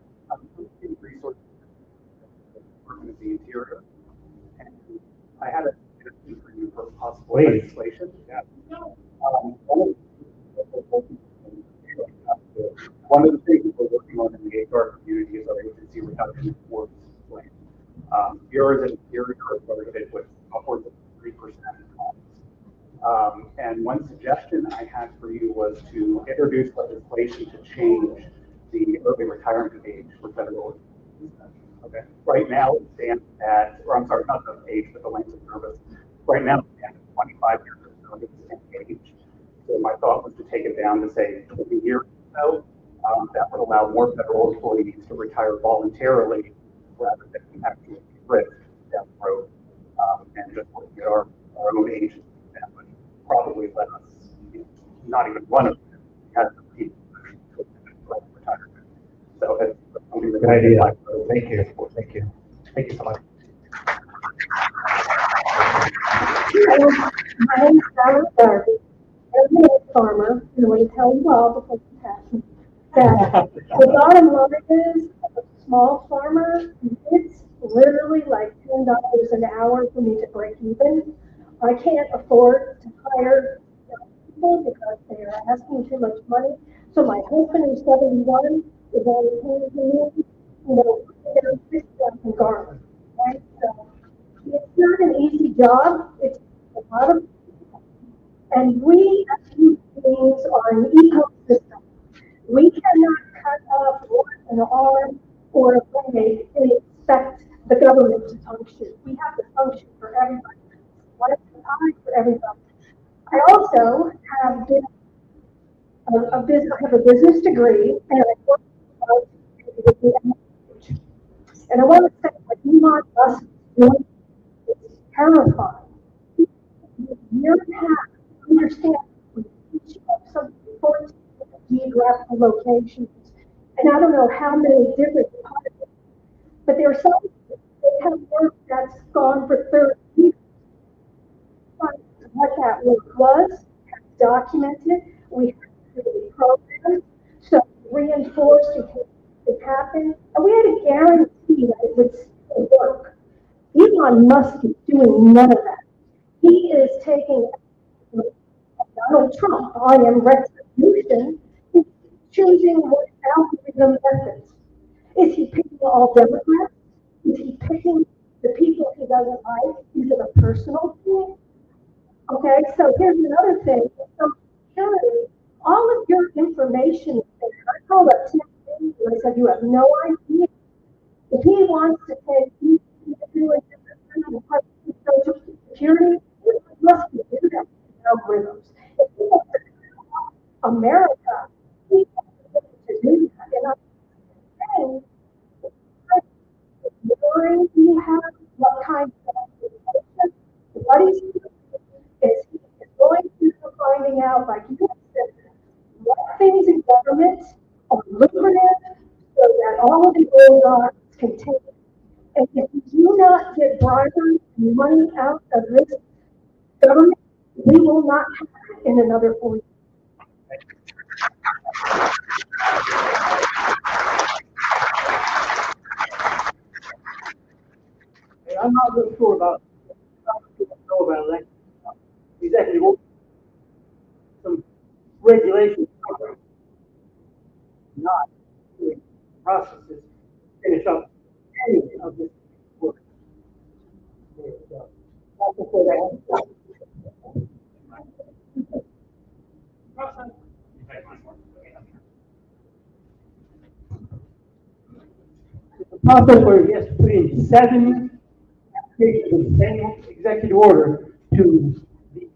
Resources Department of the Interior. And I had a suggestion for you for possible legislation. Yeah. One of the things we're working on in the HR community is our agency reduction force plan. Bureaus and Interior are targeted with upwards of 3% and one suggestion I had for you was to introduce legislation to change the early retirement age for federal employees. Okay. Right now it stands at, or I'm sorry, not the age, but the length of service. Right now it stands at 25 years of service and age. So my thought was to take it down to say 20 years or so. That would allow more federal employees to retire voluntarily rather than actually risk down the road. And just looking at our own age, that would probably let us, not even one of them has the people to retire. So it's something that good idea. Thank you. Thank you. Thank you so much. My name is Sarah Darby. I'm a farmer, and I'm going to tell you all because it's passionate. That the bottom line is, a small farmer, it's literally like $10 an hour for me to break even. I can't afford to hire people because they are asking too much money. So my husband, who's 71, is only paying me, $6,000 garlic, right? So it's not an easy job. It's a lot of, and we as human beings are an ecosystem. We cannot cut off an arm or a leg and expect the government to function. We have to function for everybody. One eye for everybody. I also have been I have a business degree, and I work with the NIH. And I want to say what Elon Musk is doing is terrifying. Year and a half to understand each of some 14 geographical locations, and I don't know how many different departments, but there are some that have work that's gone for 30 years. What that work was documented. We had programs, so reinforced it happened, and we had a guarantee that it would still work. Elon Musk is doing none of that. He is taking Donald Trump, I am retribution. He's choosing what algorithm methods. Is he picking all Democrats? Is he picking the people he doesn't like? Is it a personal thing? Okay, so here's another thing. So security, all of your information is there. I call it 10 things, and you have no idea. If he wants to take you to do a different kind of social security, it must be do that algorithms. If he wants to America, he has to do that. And I'm saying, ignoring you have what kind of education, what he's doing is he is going through finding out, like you said, what things in government are lucrative so that all of the oligarchs can take it. And if you do not get bribery and money out of this government, we will not have it in another 4 years. Hey, I'm not really sure about election executive order. Some regulations not doing processes finish up any of this work. That's before that. The process where he has to put in 7 applications of the same executive order to the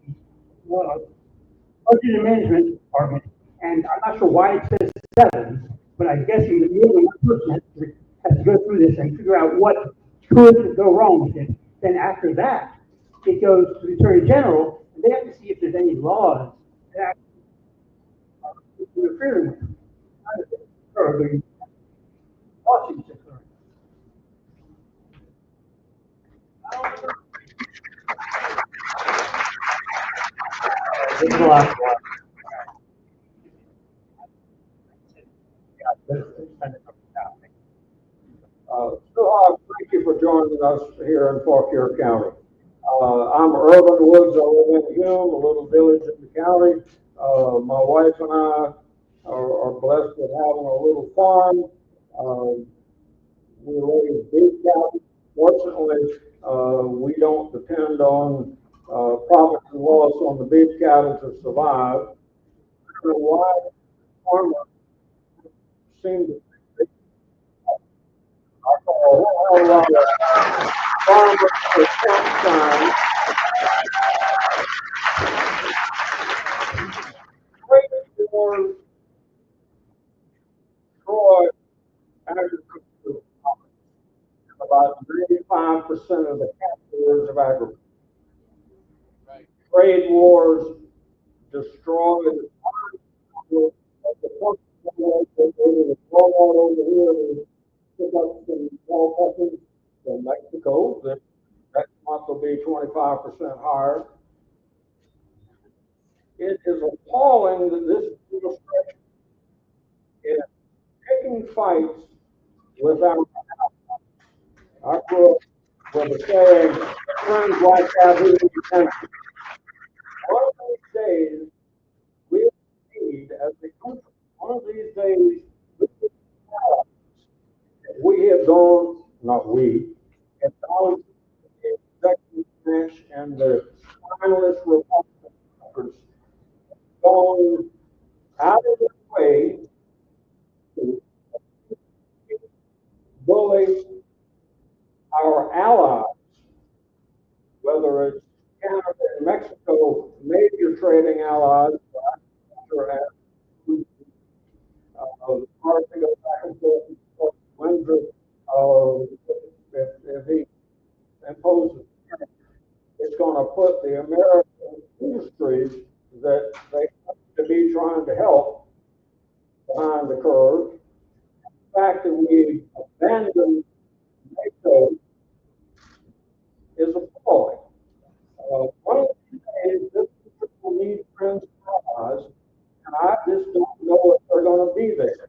budget and management department, and I'm not sure why it says 7, but I'm guessing that more than one person has to go through this and figure out what could go wrong with it. Then after that, it goes to the Attorney General, and they have to see if there's any laws that actually interfere with them. Or the lawsuits occurring. There's a lot. Thank you for joining us here in Fauquier County. I'm Urban Woods. I live in Hume, a little village in the county. My wife and I are blessed with having a little farm. We raise big cattle. Fortunately, we don't depend on profit and loss on the big cattle to survive. I don't know why farmers seem to I saw a whole lot of farmers with stop signs. Great for Troy agriculture. About 95% of the categories of agriculture. Trade wars destroyed the over here. Pick up some small peppers from Mexico. That next month will be 25% higher. It is appalling that this administration is picking fights with our I grew up with a saying, friends like that who need attention. One of these days, we need, as a country, one of these days, we have gone, not we, have gone to the executive branch and the finalist Republicans gone out of their way to bully our allies, whether it's Canada and Mexico, major trading allies, hard to go back and forth if he imposes, it's going to put the American industries that they have to be trying to help behind the curve. The fact that we abandoned NATO is appalling. One of the days, this people need friends and allies, and I just don't know if they're going to be there.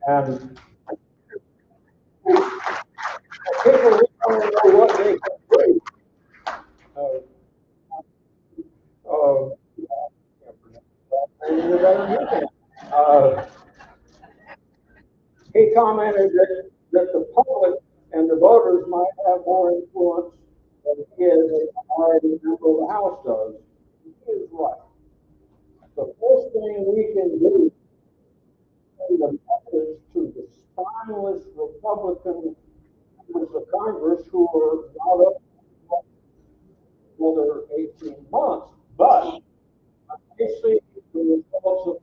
And people really don't know what they can do. He commented that the public and the voters might have more influence than he as a minority member of the House does. He is right. The first thing we can do is send a message to the spineless Republican members of Congress who are not up for another 18 months. But I see the results of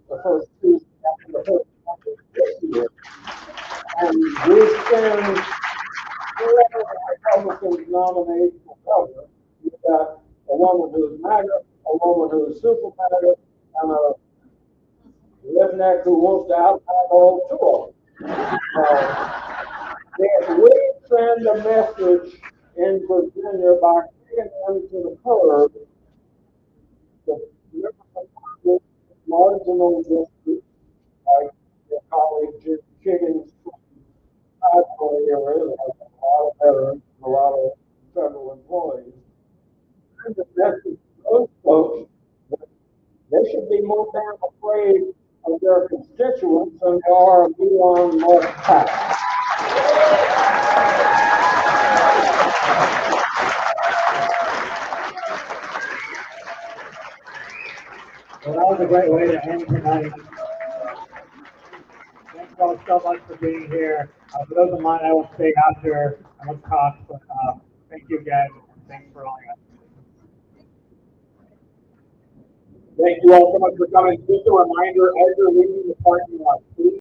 the first two, the first one of this year, and we send whoever Republicans nominate for governor. You've got a woman who's MAGA, a woman who's super MAGA, and a redneck who wants to outpack all two of them. If we send a message in Virginia by kicking them to the curb, the members of Congress, marginal districts, like your colleague Jim Chiggins from Idaho area, that has a lot of veterans, a lot of federal employees, send a message to those folks that they should be more damn afraid of their constituents than they are of Elon Musk PAC. Well, that was a great way to end tonight. Thank you all so much for being here. For those of mine, I will stay after I must talk, but thank you again, and thanks for all your Thank you all so much for coming. Just a reminder, as you're leaving the parking lot, please